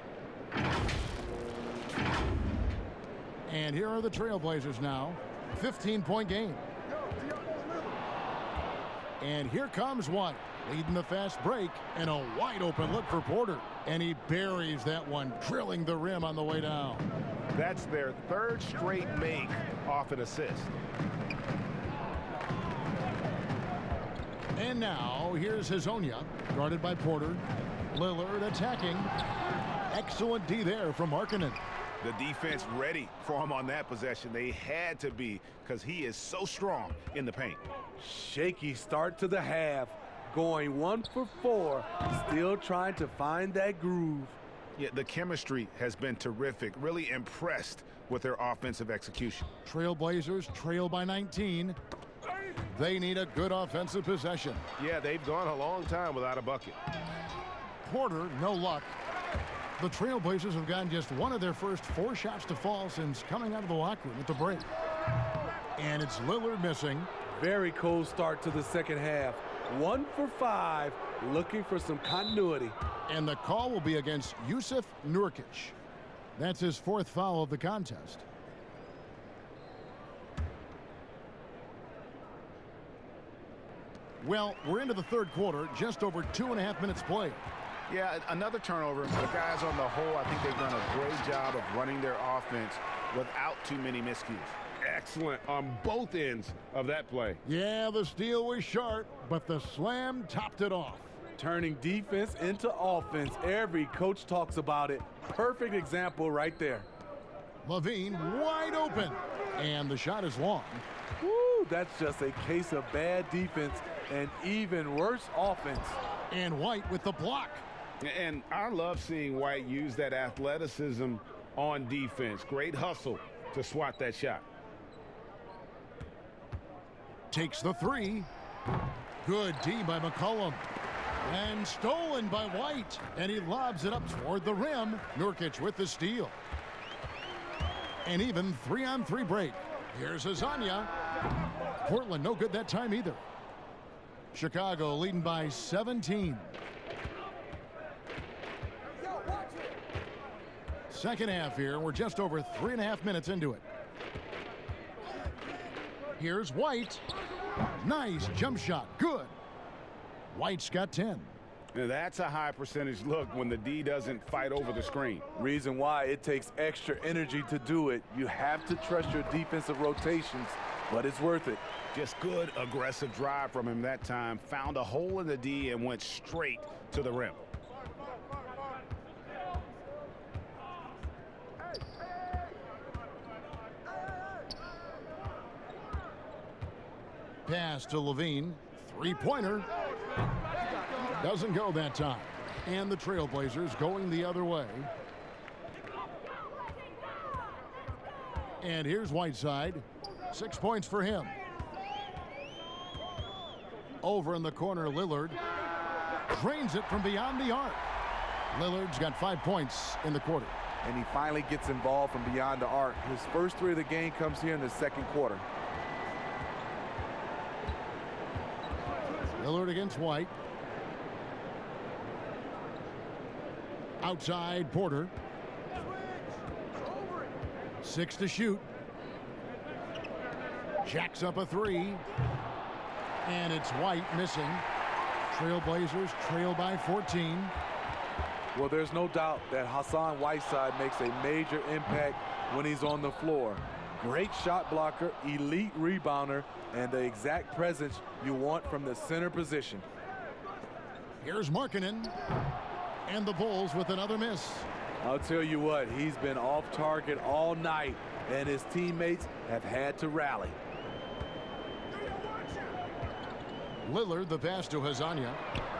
And here are the Trailblazers now. 15-point game. And here comes White, leading the fast break, and a wide open look for Porter. And he buries that one, drilling the rim on the way down. That's their 3rd straight make off an assist. And now here's Hazonia, guarded by Porter. Lillard attacking. Excellent D there from Markkanen. The defense ready for him on that possession. They had to be, because he is so strong in the paint. Shaky start to the half. Going 1 for 4. Still trying to find that groove. Yeah, the chemistry has been terrific. Really impressed with their offensive execution. Trailblazers trail by 19. They need a good offensive possession. Yeah, they've gone a long time without a bucket. Porter, no luck. The Trailblazers have gotten just one of their first 4 shots to fall since coming out of the locker room at the break. And it's Lillard missing. Very cold start to the second half. 1 for 5, looking for some continuity. And the call will be against Jusuf Nurkic. That's his 4th foul of the contest. Well, we're into the 3rd quarter, just over 2.5 minutes played. Yeah, another turnover. The guys on the whole, I think they've done a great job of running their offense without too many miscues. Excellent on both ends of that play. Yeah, the steal was sharp, but the slam topped it off. Turning defense into offense. Every coach talks about it. Perfect example right there. Levine wide open, and the shot is long. Woo, that's just a case of bad defense and even worse offense. And White with the block. And I love seeing White use that athleticism on defense. Great hustle to swat that shot. Takes the 3. Good D by McCollum. And stolen by White. And he lobs it up toward the rim. Nurkic with the steal. And even 3-on-3 break. Here's Hazonia. Portland no good that time either. Chicago leading by 17. Second half here. We're just over 3.5 minutes into it. Here's White. Nice jump shot. Good. White's got 10. Now that's a high percentage look when the D doesn't fight over the screen. Reason why it takes extra energy to do it. You have to trust your defensive rotations, but it's worth it. Just good aggressive drive from him that time. Found a hole in the D and went straight to the rim. Pass to Levine. 3-pointer. Doesn't go that time. And the Trailblazers going the other way. And here's Whiteside. 6 points for him. Over in the corner, Lillard drains it from beyond the arc. Lillard's got 5 points in the quarter. And he finally gets involved from beyond the arc. His first 3 of the game comes here in the second quarter. Lillard against White. Outside, Porter. 6 to shoot. Jacks up a 3. And it's White missing. Trailblazers trail by 14. Well, there's no doubt that Hassan Whiteside makes a major impact when he's on the floor. Great shot blocker, elite rebounder, and the exact presence you want from the center position. Here's Markkanen. And the Bulls with another miss. I'll tell you what, he's been off target all night, and his teammates have had to rally. Lillard, the pass to Hazonia.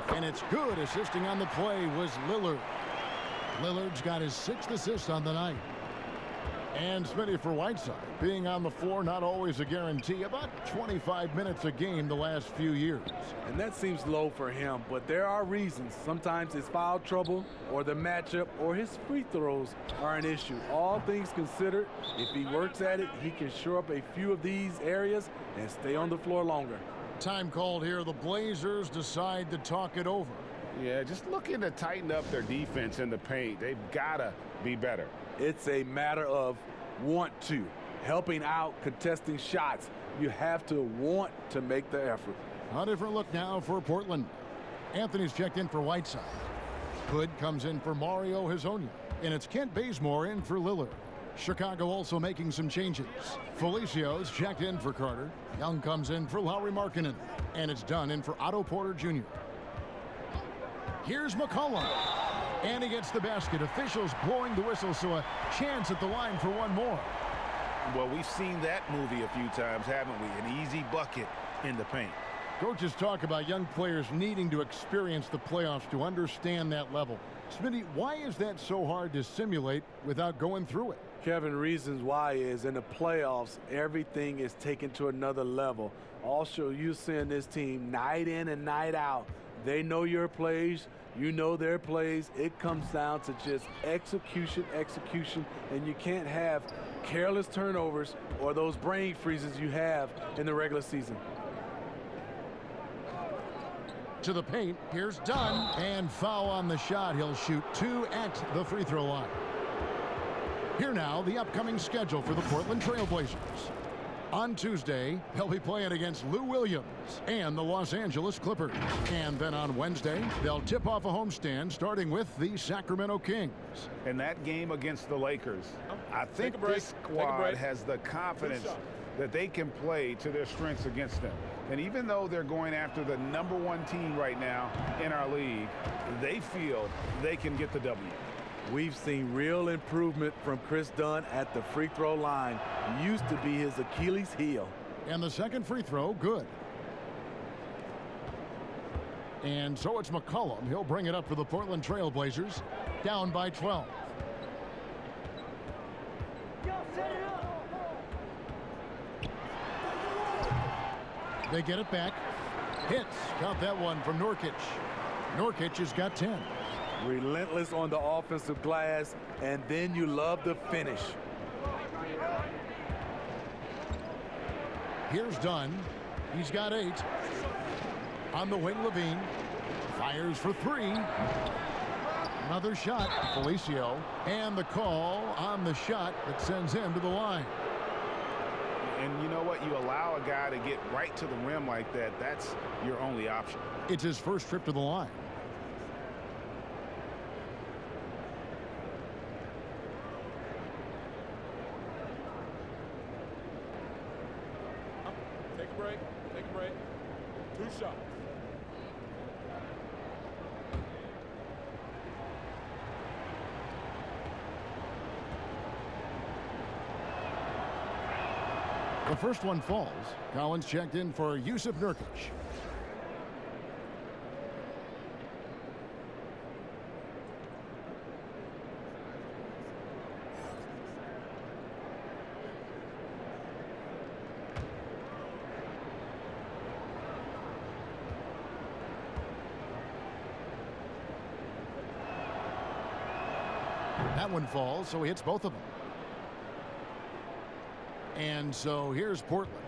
And it's good. Assisting on the play was Lillard. Lillard's got his 6th assist on the night. And Smitty for Whiteside. Being on the floor, not always a guarantee. About 25 minutes a game the last few years. And that seems low for him, but there are reasons. Sometimes it's foul trouble or the matchup or his free throws are an issue. All things considered, if he works at it, he can shore up a few of these areas and stay on the floor longer. Time called here. The Blazers decide to talk it over. Yeah, just looking to tighten up their defense in the paint. They've got to be better. It's a matter of want to, helping out, contesting shots. You have to want to make the effort. A different look now for Portland. Anthony's checked in for Whiteside. Hood comes in for Mario Hezonja. And it's Kent Bazemore in for Lillard. Chicago also making some changes. Felicio's checked in for Carter. Young comes in for Lauri Markkanen. And it's Dunn in for Otto Porter Jr. Here's McCollum. And he gets the basket. Officials blowing the whistle, so a chance at the line for one more. Well, we've seen that movie a few times, haven't we? An easy bucket in the paint. Coaches talk about young players needing to experience the playoffs to understand that level. Smitty, why is that so hard to simulate without going through it? Kevin, reasons why is in the playoffs, everything is taken to another level. Also, you're seeing this team night in and night out. They know your plays. You know their plays. It comes down to just execution, and you can't have careless turnovers or those brain freezes you have in the regular season. To the paint, here's Dunn, and foul on the shot. He'll shoot 2 at the free throw line. Here now, the upcoming schedule for the Portland Trailblazers. On Tuesday, they'll be playing against Lou Williams and the Los Angeles Clippers. And then on Wednesday, they'll tip off a homestand starting with the Sacramento Kings. In that game against the Lakers, I think this squad has the confidence that they can play to their strengths against them. And even though they're going after the #1 team right now in our league, they feel they can get the W. We've seen real improvement from Chris Dunn at the free throw line. Used to be his Achilles heel. And the second free throw, good. And so it's McCollum. He'll bring it up for the Portland Trailblazers, down by 12. They get it back. Hits. Got that one from Nurkic. Nurkic has got 10. Relentless on the offensive glass, and then you love the finish. Here's Dunn. He's got 8. On the wing, Levine. Fires for 3. Another shot. Felicio. And the call on the shot that sends him to the line. And you know what? You allow a guy to get right to the rim like that. That's your only option. It's his first trip to the line. Take a break. Take a break. 2 shots. The first one falls. Collins checked in for Yusuf Nurkic. That one falls, so he hits both of them. And so here's Portland.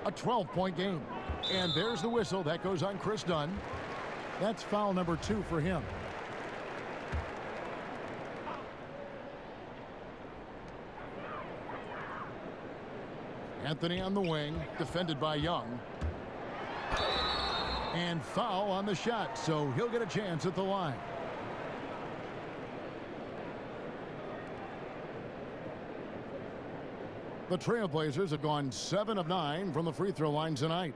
A 12-point game. And there's the whistle. That goes on Chris Dunn. That's foul number 2 for him. Anthony on the wing, defended by Young. And foul on the shot, so he'll get a chance at the line. The Trailblazers have gone 7 of 9 from the free throw line tonight.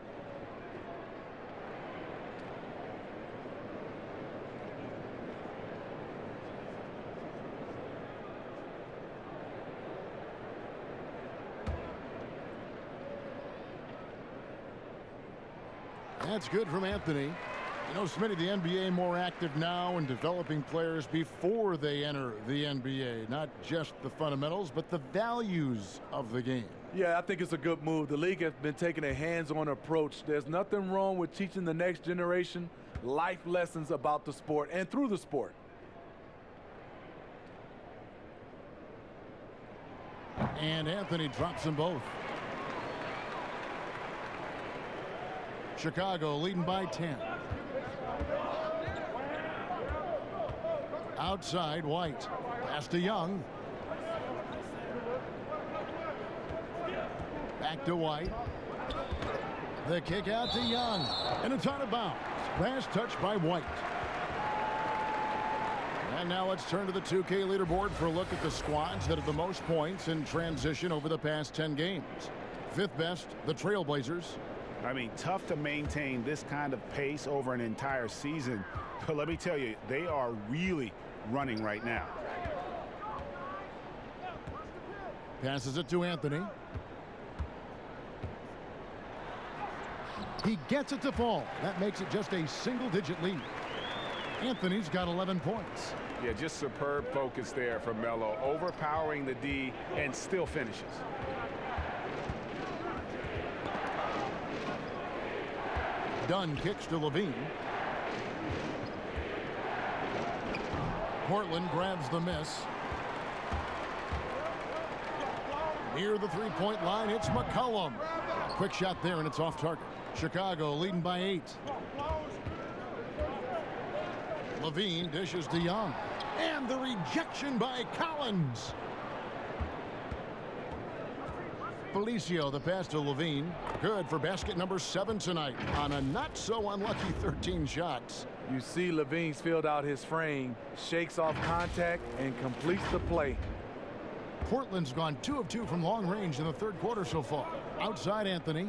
That's good from Anthony. You know, Smitty, the NBA more active now in developing players before they enter the NBA. Not just the fundamentals, but the values of the game. Yeah, I think it's a good move. The league has been taking a hands-on approach. There's nothing wrong with teaching the next generation life lessons about the sport and through the sport. And Anthony drops them both. Chicago leading by 10. Outside, White. Pass to Young. Back to White. The kick out to Young. And it's out of bounds. Last touch by White. And now let's turn to the 2K leaderboard for a look at the squads that have the most points in transition over the past 10 games. Fifth best, the Trailblazers. I mean, tough to maintain this kind of pace over an entire season. But let me tell you, they are really running right now. Passes it to Anthony. He gets it to fall. That makes it just a single-digit lead. Anthony's got 11 points. Yeah, just superb focus there from Melo, overpowering the D and still finishes. Dunn kicks to Levine. Portland grabs the miss. Near the three-point line, it's McCollum. A quick shot there, and it's off target. Chicago leading by 8. Levine dishes to Young. And the rejection by Collins. Felicio, the pass to Levine. Good for basket number 7 tonight on a not-so-unlucky 13 shots. You see Levine's filled out his frame, shakes off contact, and completes the play. Portland's gone 2 of 2 from long range in the third quarter so far. Outside Anthony.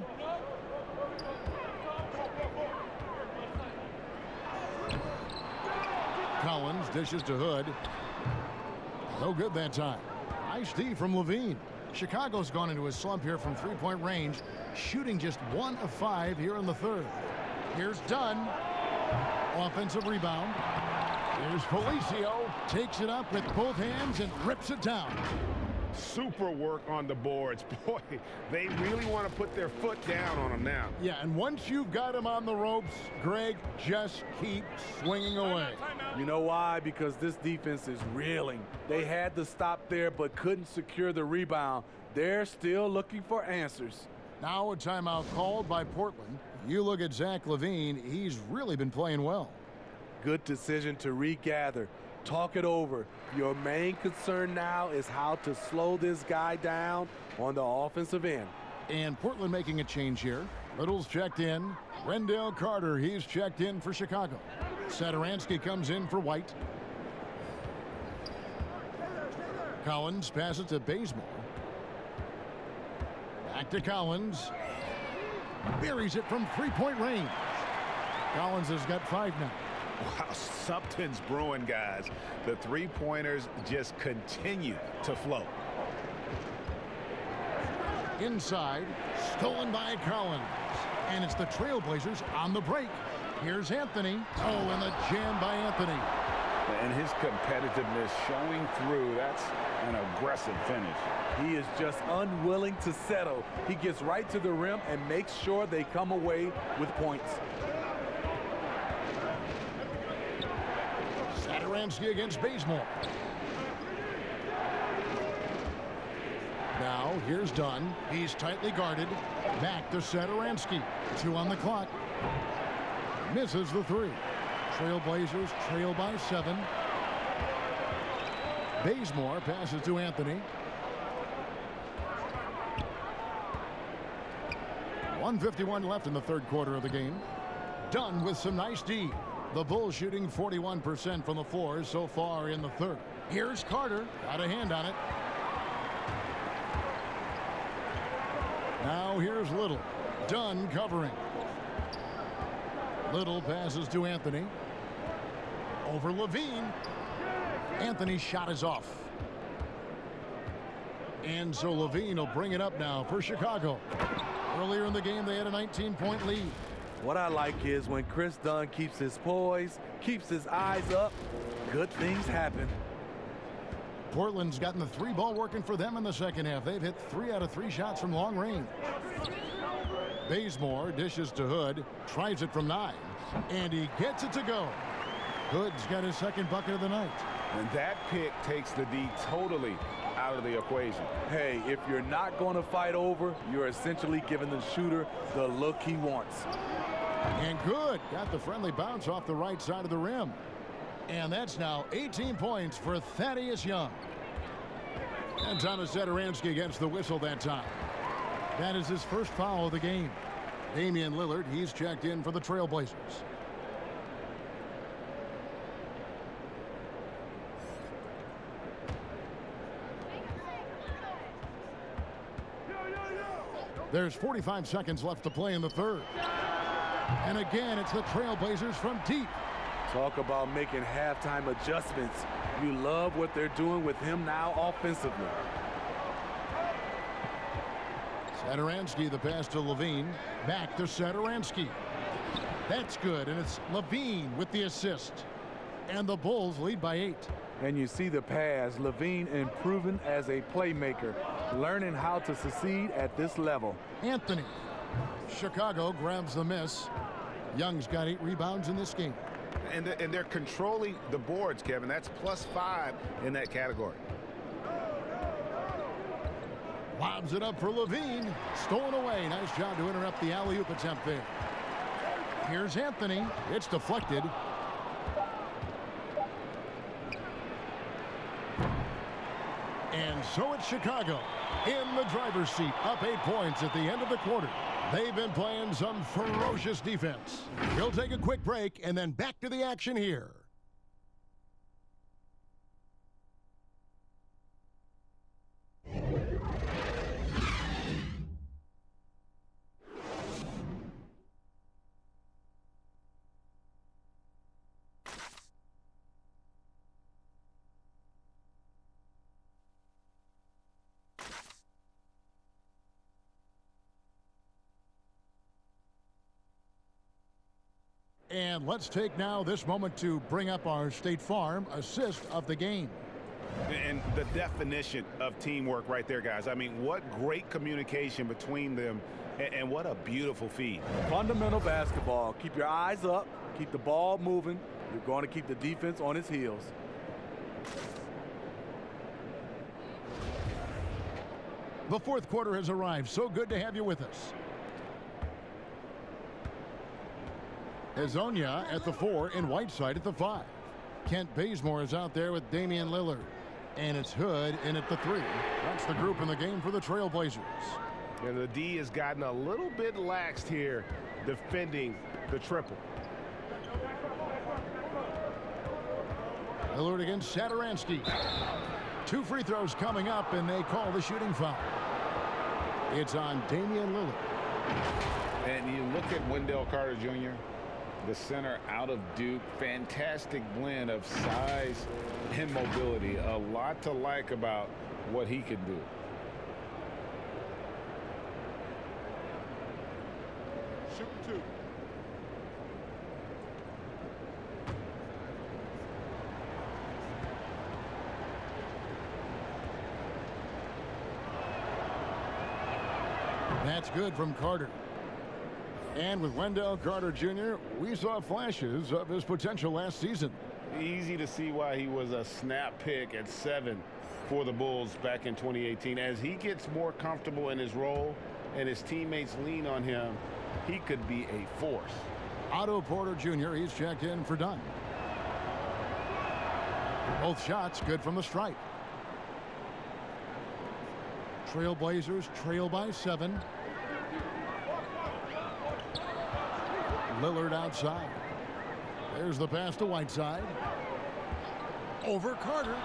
Collins dishes to Hood. No good that time. Nice D from Levine. Chicago's gone into a slump here from three-point range, shooting just 1 of 5 here in the third. Here's Dunn. Offensive rebound. Here's Felicio. Takes it up with both hands and rips it down. Super work on the boards. Boy, they really want to put their foot down on them now. Yeah, and once you've got him on the ropes, Greg, just keep swinging away. You know why? Because this defense is reeling. They had to stop there but couldn't secure the rebound. They're still looking for answers. Now a timeout called by Portland. You look at Zach LaVine, he's really been playing well. Good decision to regather. Talk it over. Your main concern now is how to slow this guy down on the offensive end. And Portland making a change here. Little's checked in. Wendell Carter, he's checked in for Chicago. Satoransky comes in for White. Collins passes to Bazemore. Back to Collins. Buries it from three-point range. Collins has got 5 now. Wow, something's brewing, guys. The three-pointers just continue to flow. Inside, stolen by Collins. And it's the Trailblazers on the break. Here's Anthony. Oh, and the jam by Anthony. And his competitiveness showing through. That's an aggressive finish. He is just unwilling to settle. He gets right to the rim and makes sure they come away with points. Satoransky against Bazemore. Now, here's Dunn. He's tightly guarded. Back to Satoransky. 2 on the clock. Misses the 3. Trailblazers trail by 7. Bazemore passes to Anthony. 1:51 left in the third quarter of the game. Dunn with some nice D. The Bulls shooting 41% from the floor so far in the third. Here's Carter. Got a hand on it. Now here's Little. Dunn covering. Little passes to Anthony. Over Levine. Anthony's shot is off. And so Levine will bring it up now for Chicago. Earlier in the game, they had a 19-point lead. What I like is when Chris Dunn keeps his poise, keeps his eyes up, good things happen. Portland's gotten the 3-ball working for them in the second half. They've hit 3 out of 3 shots from long range. Bazemore dishes to Hood, tries it from 9, and he gets it to go. Hood's got his second bucket of the night. And that pick takes the D totally out of the equation. Hey, if you're not going to fight over, you're essentially giving the shooter the look he wants. And good. Got the friendly bounce off the right side of the rim. And that's now 18 points for Thaddeus Young. And Thomas Satoransky gets the whistle that time. That is his first foul of the game. Damian Lillard, he's checked in for the Trailblazers. There's 45 seconds left to play in the third. And again, it's the Trailblazers from deep. Talk about making halftime adjustments. You love what they're doing with him now offensively. Satoransky, the pass to Levine. Back to Satoransky. That's good, and it's Levine with the assist. And the Bulls lead by 8. And you see the pass. Levine improving as a playmaker, learning how to succeed at this level. Anthony. Chicago grabs the miss. Young's got 8 rebounds in this game. And they're controlling the boards, Kevin. That's +5 in that category. Lobs it up for Levine. Stolen away. Nice job to interrupt the alley-oop attempt there. Here's Anthony. It's deflected. And so it's Chicago in the driver's seat, up 8 points at the end of the quarter. They've been playing some ferocious defense. We'll take a quick break and then back to the action here. And let's take now this moment to bring up our State Farm assist of the game. And the definition of teamwork right there, guys. I mean, what great communication between them, and what a beautiful feed. Fundamental basketball. Keep your eyes up. Keep the ball moving. You're going to keep the defense on its heels. The fourth quarter has arrived. So good to have you with us. Hezonja at the 4 and Whiteside at the 5. Kent Bazemore is out there with Damian Lillard. And it's Hood in at the 3. That's the group in the game for the Trailblazers. And the D has gotten a little bit laxed here defending the triple. Lillard against Satoransky. 2 free throws coming up, and they call the shooting foul. It's on Damian Lillard. And you look at Wendell Carter Jr., the center out of Duke. Fantastic blend of size and mobility. A lot to like about what he can do. Shoot 2. That's good from Carter. And with Wendell Carter Jr., we saw flashes of his potential last season. Easy to see why he was a snap pick at 7 for the Bulls back in 2018. As he gets more comfortable in his role and his teammates lean on him, he could be a force. Otto Porter Jr., he's checked in for Dunn. Both shots good from the stripe. Trailblazers trail by 7. Lillard outside. There's the pass to Whiteside. Over Carter.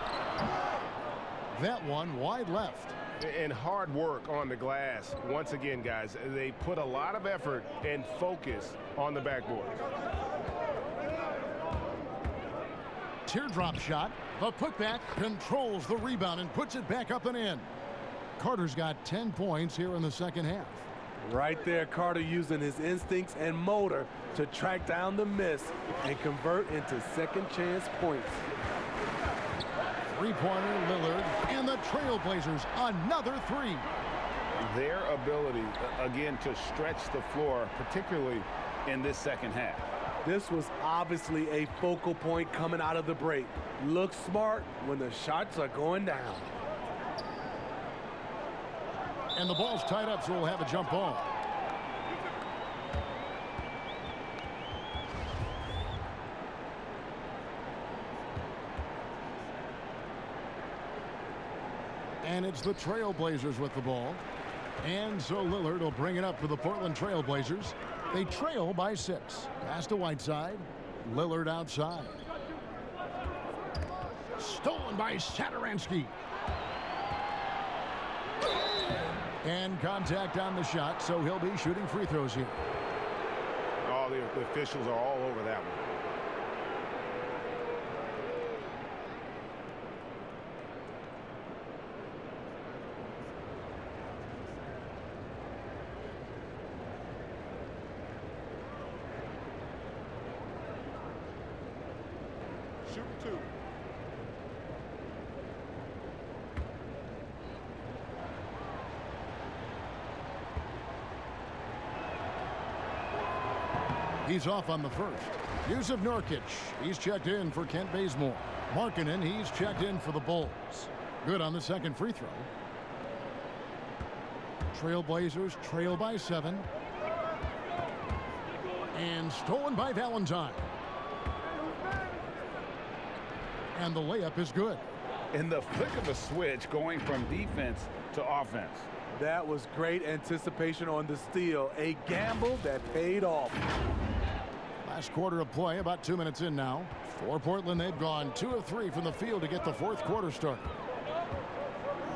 That one wide left. And hard work on the glass. Once again, guys, they put a lot of effort and focus on the backboard. Teardrop shot. The putback controls the rebound and puts it back up and in. Carter's got 10 points here in the second half. Right there, Carter using his instincts and motor to track down the miss and convert into second chance points. Three-pointer, Lillard, and the Trailblazers, another three. Their ability, again, to stretch the floor, particularly in this second half. This was obviously a focal point coming out of the break. Look smart when the shots are going down. And the ball's tied up, so we'll have a jump ball. And it's the Trailblazers with the ball. And so Lillard will bring it up for the Portland Trailblazers. They trail by 6. Pass to Whiteside. Lillard outside. Stolen by Satoransky. And contact on the shot, so he'll be shooting free throws here. All the officials are all over that one. Shoot two. He's off on the first. Yusuf Nurkic, he's checked in for Kent Bazemore. Markkanen, he's checked in for the Bulls. Good on the second free throw. Trailblazers trail by 7. And stolen by Valentine. And the layup is good. In the flick of a switch, going from defense to offense. That was great anticipation on the steal. A gamble that paid off. Last quarter of play, about 2 minutes in now. For Portland, they've gone 2 of 3 from the field to get the fourth quarter started.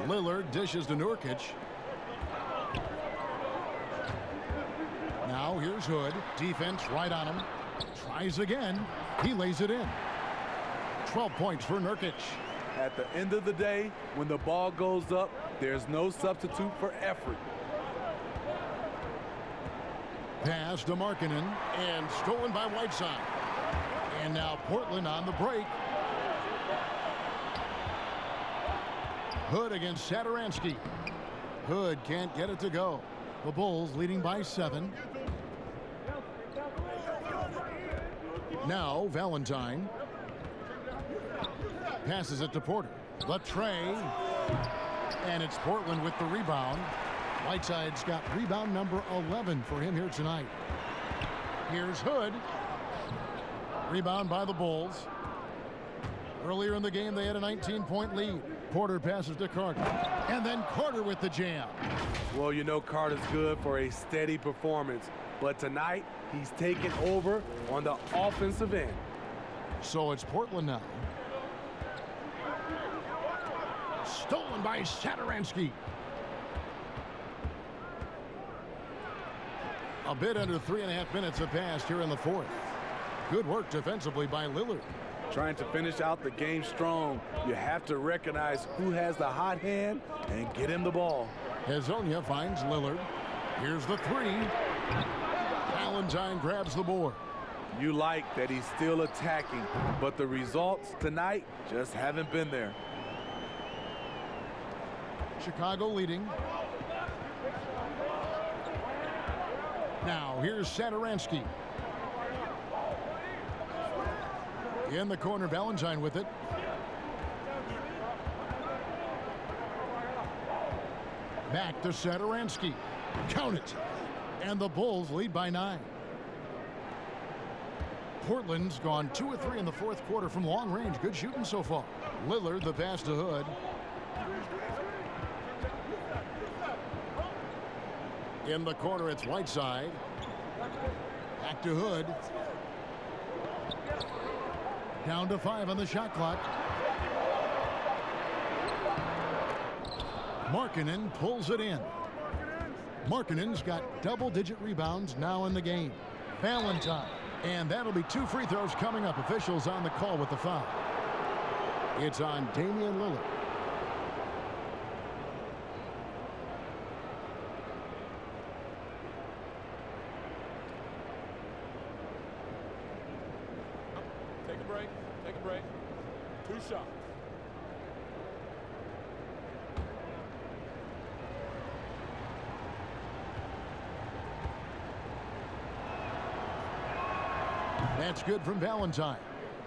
Lillard dishes to Nurkic. Now here's Hood. Defense right on him. Tries again. He lays it in. 12 points for Nurkic. At the end of the day, when the ball goes up, there's no substitute for effort. Pass to Markkanen and stolen by Whiteside. And now Portland on the break. Hood against Satoransky. Hood can't get it to go. The Bulls leading by 7. Now Valentine. Passes it to Porter. The tray. And it's Portland with the rebound. Whiteside's got rebound number 11 for him here tonight. Here's Hood. Rebound by the Bulls. Earlier in the game, they had a 19-point lead. Porter passes to Carter. And then Carter with the jam. Well, you know Carter's good for a steady performance. But tonight, he's taken over on the offensive end. So it's Portland now. Stolen by Satoransky. A bit under 3.5 minutes have passed here in the fourth. Good work defensively by Lillard. Trying to finish out the game strong. You have to recognize who has the hot hand and get him the ball. Hezonja finds Lillard. Here's the three. Valentine grabs the board. You like that he's still attacking, but the results tonight just haven't been there. Chicago leading. Now here's Satoransky. In the corner, Valentine with it. Back to Satoransky. Count it. And the Bulls lead by 9. Portland's gone 2 of 3 in the fourth quarter from long range. Good shooting so far. Lillard, the pass to Hood. In the corner, it's Whiteside. Back to Hood. Down to 5 on the shot clock. Markkanen pulls it in. Markkanen's got double-digit rebounds now in the game. Valentine. And that'll be 2 free throws coming up. Officials on the call with the foul. It's on Damian Lillard. break. Take a break. 2 shots. That's good from Valentine.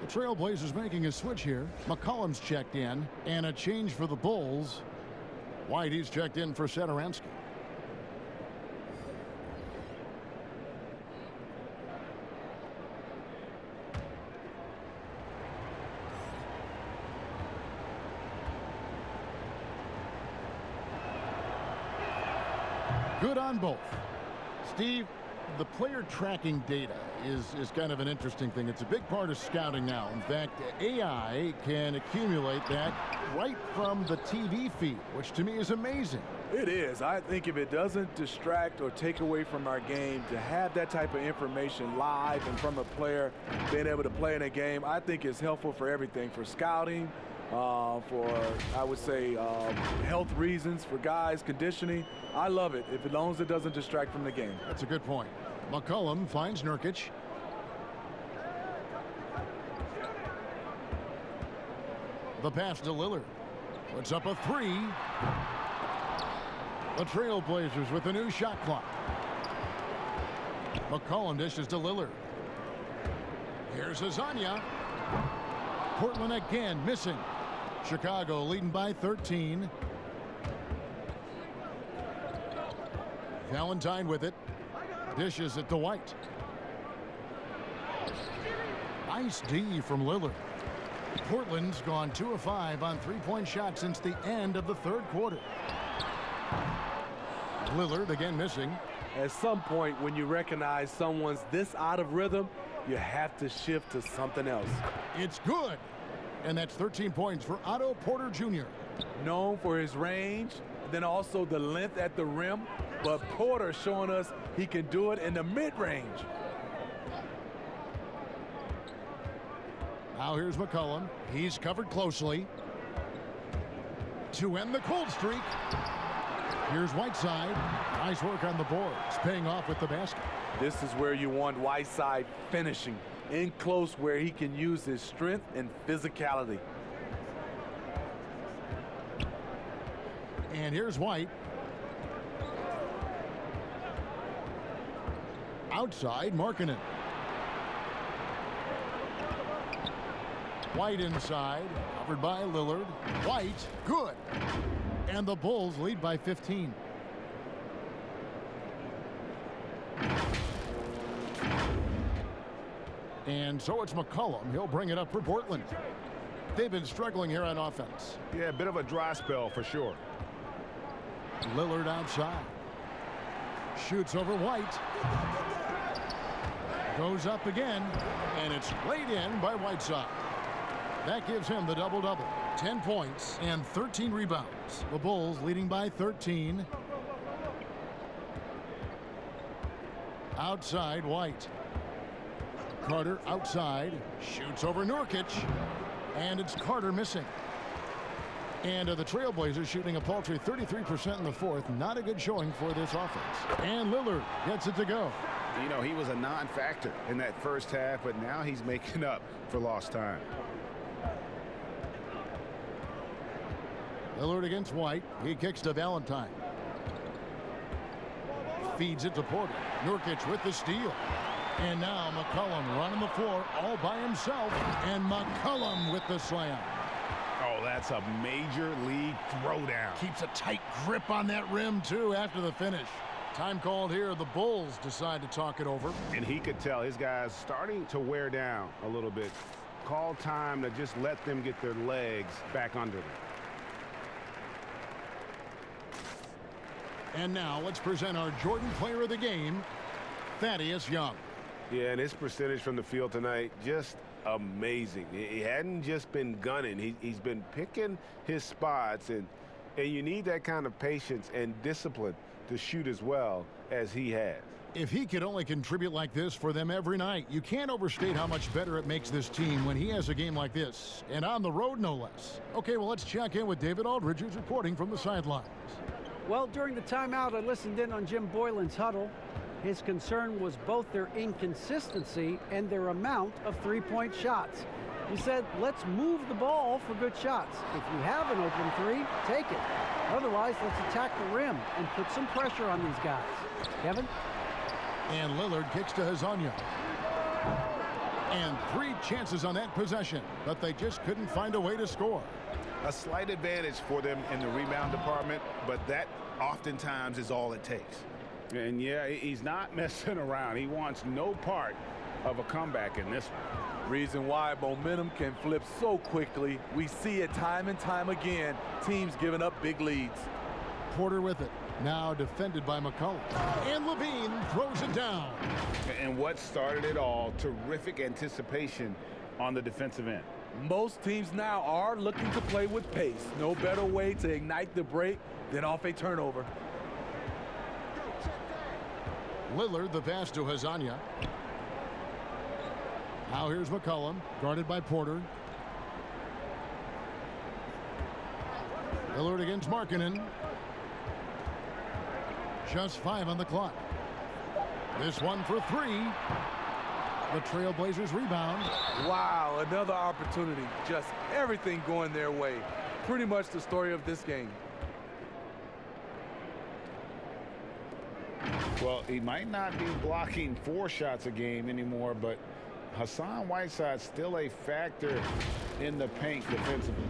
The Trailblazers making a switch here. McCollum's checked in, and a change for the Bulls. White, he's checked in for Satoransky. Good on both. Steve, the player tracking data is kind of an interesting thing. It's a big part of scouting now. In fact, AI can accumulate that right from the TV feed, which to me is amazing. It is. I think if it doesn't distract or take away from our game, to have that type of information live and from a player being able to play in a game, I think is helpful for everything, for scouting, for, I would say, health reasons, for guys, conditioning. I love it, as long as it doesn't distract from the game. That's a good point. McCollum finds Nurkic. The pass to Lillard. Puts up a 3. The Trailblazers with a new shot clock. McCollum dishes to Lillard. Here's Azania. Portland again missing. Chicago leading by 13. Valentine with it. Dishes it to White. Nice D from Lillard. Portland's gone 2 of 5 on three-point shots since the end of the third quarter. Lillard again missing. At some point, when you recognize someone's this out of rhythm, you have to shift to something else. It's good. And that's 13 points for Otto Porter Jr. Known for his range, then also the length at the rim, but Porter showing us he can do it in the mid-range. Now here's McCollum. He's covered closely. To end the cold streak. Here's Whiteside. Nice work on the boards. Paying off with the basket. This is where you want Whiteside finishing. In close where he can use his strength and physicality. And here's White. Outside, Markkanen. White inside, covered by Lillard. White, good. And the Bulls lead by 15. And so it's McCollum. He'll bring it up for Portland. They've been struggling here on offense. Yeah, a bit of a dry spell for sure. Lillard outside. Shoots over White. Goes up again, and it's laid in by Whiteside. That gives him the double-double. 10 points and 13 rebounds. The Bulls leading by 13. Outside, White. Carter outside. Shoots over Nurkic. And it's Carter missing. And the Trailblazers shooting a paltry 33% in the fourth. Not a good showing for this offense. And Lillard gets it to go. You know, he was a non-factor in that first half, but now he's making up for lost time. Lillard against White. He kicks to Valentine. Feeds it to Porter. Nurkic with the steal. And now McCollum running the floor all by himself. And McCollum with the slam. Oh, that's a major league throwdown. Keeps a tight grip on that rim, too, after the finish. Time called here. The Bulls decide to talk it over. And he could tell his guys starting to wear down a little bit. Call time to just let them get their legs back under them. And now let's present our Jordan Player of the Game, Thaddeus Young. Yeah, and his percentage from the field tonight, just amazing. He hadn't just been gunning. He's been picking his spots, and you need that kind of patience and discipline to shoot as well as he has. If he could only contribute like this for them every night, you can't overstate how much better it makes this team when he has a game like this, and on the road no less. Okay, well, let's check in with David Aldridge, who's reporting from the sidelines. Well, during the timeout, I listened in on Jim Boylan's huddle. His concern was both their inconsistency and their amount of three-point shots. He said, let's move the ball for good shots. If you have an open three, take it. Otherwise, let's attack the rim and put some pressure on these guys. Kevin? And Lillard kicks to Hazanya. And 3 chances on that possession, but they just couldn't find a way to score. A slight advantage for them in the rebound department, but that oftentimes is all it takes. And yeah, he's not messing around. He wants no part of a comeback in this one. Reason why momentum can flip so quickly. We see it time and time again. Teams giving up big leads. Porter with it. Now defended by McCollum. And Levine throws it down. And what started it all, terrific anticipation on the defensive end. Most teams now are looking to play with pace. No better way to ignite the break than off a turnover. Lillard, the pass to Hazanya. Now here's McCollum, guarded by Porter. Lillard against Markkanen. Just 5 on the clock. This one for 3. The Trailblazers rebound. Wow, another opportunity. Just everything going their way. Pretty much the story of this game. Well, he might not be blocking 4 shots a game anymore, but Hassan Whiteside's still a factor in the paint defensively.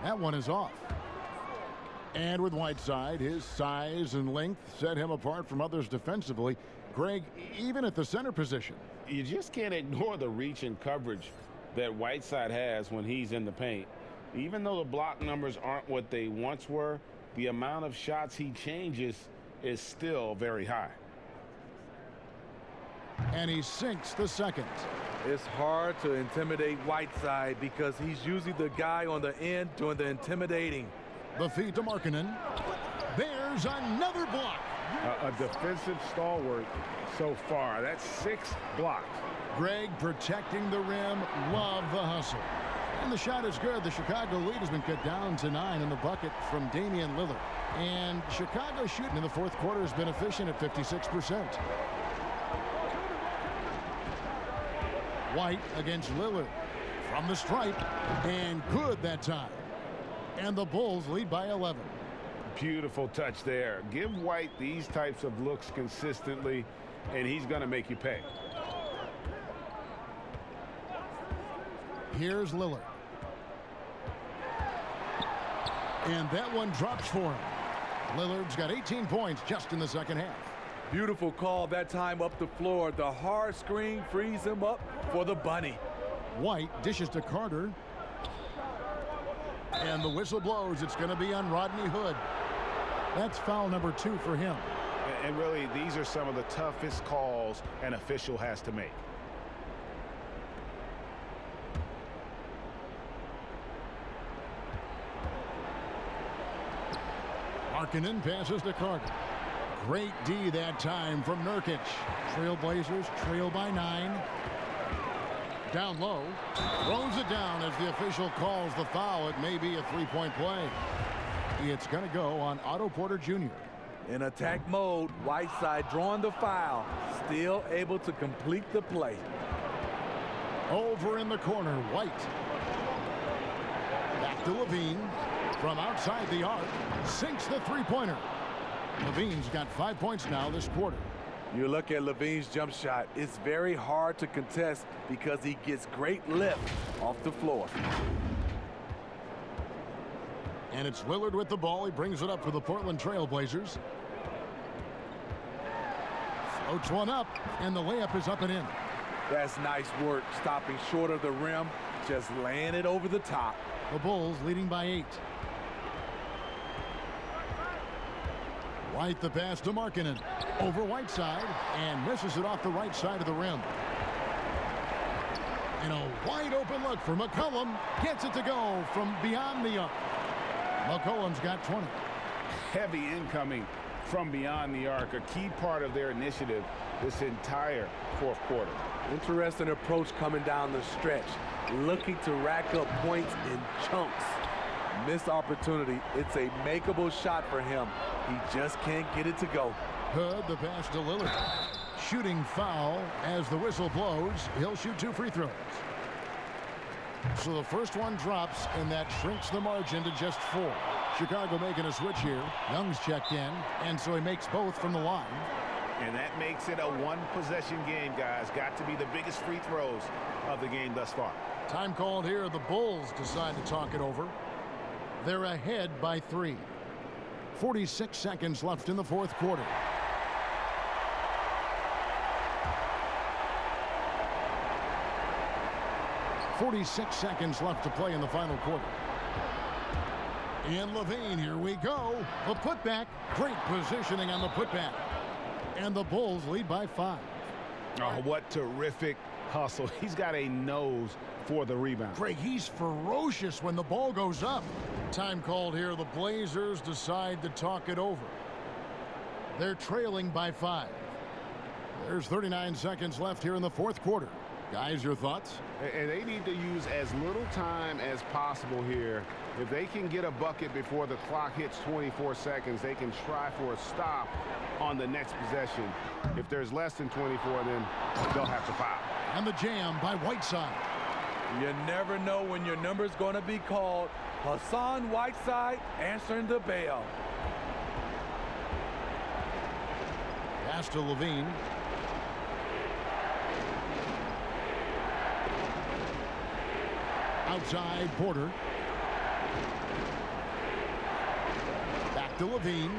That one is off. And with Whiteside, his size and length set him apart from others defensively. Greg, even at the center position. You just can't ignore the reach and coverage that Whiteside has when he's in the paint. Even though the block numbers aren't what they once were, the amount of shots he changes is still very high. And he sinks the second. It's hard to intimidate Whiteside because he's usually the guy on the end doing the intimidating. The feed to Markkanen. There's another block. A defensive stalwart so far. That's 6 blocks. Greg protecting the rim. Love the hustle. And the shot is good. The Chicago lead has been cut down to 9 in the bucket from Damian Lillard. And Chicago shooting in the fourth quarter has been efficient at 56%. White against Lillard from the stripe, and good that time. And the Bulls lead by 11. Beautiful touch there. Give White these types of looks consistently, and he's going to make you pay. Here's Lillard. And that one drops for him. Lillard's got 18 points just in the second half. Beautiful call that time up the floor. The hard screen frees him up for the bunny. White dishes to Carter. And the whistle blows. It's going to be on Rodney Hood. That's foul number 2 for him. And really, these are some of the toughest calls an official has to make. Markkanen passes to Carter. Great D that time from Nurkic. Trailblazers trail by 9. Down low. Throws it down as the official calls the foul. It may be a 3-point play. It's going to go on Otto Porter Jr. In attack mode, Whiteside drawing the foul. Still able to complete the play. Over in the corner, White. Back to Levine. From outside the arc. Sinks the three-pointer. Levine's got 5 points now this quarter. You look at Levine's jump shot. It's very hard to contest because he gets great lift off the floor. And it's Lillard with the ball. He brings it up for the Portland Trailblazers. Floats one up, and the layup is up and in. That's nice work, stopping short of the rim, just laying it over the top. The Bulls leading by 8. White the pass to Markkanen. Over Whiteside, and misses it off the right side of the rim. And a wide open look for McCollum. Gets it to go from beyond the arc. McCollum's got 20. Heavy incoming from beyond the arc. A key part of their initiative this entire fourth quarter. Interesting approach coming down the stretch, looking to rack up points in chunks. Missed opportunity. It's a makeable shot for him. He just can't get it to go. Hood, the pass to Lillard. Shooting foul as the whistle blows. He'll shoot 2 free throws. So the first one drops, and that shrinks the margin to just 4. Chicago making a switch here. Young's checked in, and so he makes both from the line. And that makes it a one-possession game, guys. Got to be the biggest free throws of the game thus far. Time called here. The Bulls decide to talk it over. They're ahead by 3. 46 seconds left in the fourth quarter. .46 seconds left to play in the final quarter. And Levine, here we go. The putback. Great positioning on the putback. And the Bulls lead by 5. Oh, what terrific hustle. He's got a nose for the rebound. Greg, he's ferocious when the ball goes up. Time called here. The Blazers decide to talk it over. They're trailing by 5. There's 39 seconds left here in the fourth quarter. Guys, your thoughts? And they need to use as little time as possible here. If they can get a bucket before the clock hits 24 seconds, they can try for a stop on the next possession. If there's less than 24, then they'll have to foul. And the jam by Whiteside. You never know when your number's going to be called. Hassan Whiteside answering the bell. Pass to Levine. Outside, Porter. Back to Levine.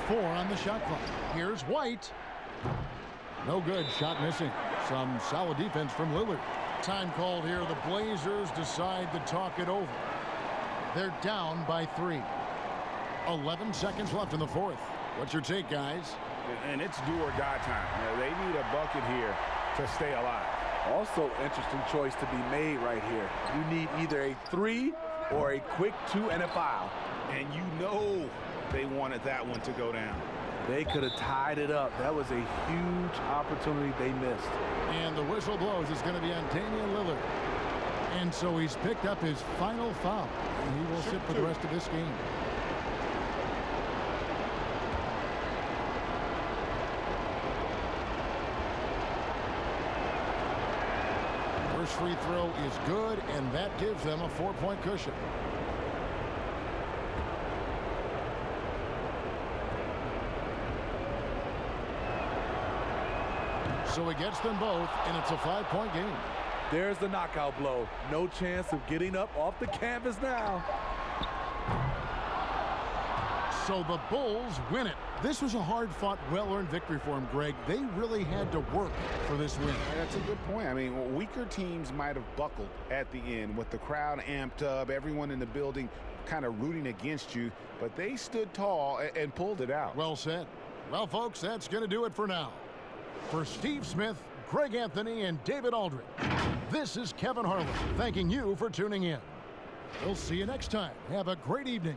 4 on the shot clock. Here's White. No good. Shot missing. Some solid defense from Lillard. Time called here. The Blazers decide to talk it over. They're down by 3. 11 seconds left in the fourth. What's your take, guys? And it's do or die time. They need a bucket here to stay alive. Also, interesting choice to be made right here. You need either a 3 or a quick 2 and a foul. And you know they wanted that one to go down. They could have tied it up. That was a huge opportunity they missed. And the whistle blows. It's going to be on Damian Lillard. And so he's picked up his final foul. And he will sit for the rest of this game. First free throw is good, and that gives them a 4-point cushion. So he gets them both, and it's a 5-point game. There's the knockout blow. No chance of getting up off the canvas now. So the Bulls win it. This was a hard-fought, well-earned victory for them, Greg. They really had to work for this win. That's a good point. I mean, weaker teams might have buckled at the end with the crowd amped up, everyone in the building kind of rooting against you, but they stood tall and pulled it out. Well said. Well, folks, that's going to do it for now. For Steve Smith, Greg Anthony, and David Aldridge, this is Kevin Harlan thanking you for tuning in. We'll see you next time. Have a great evening.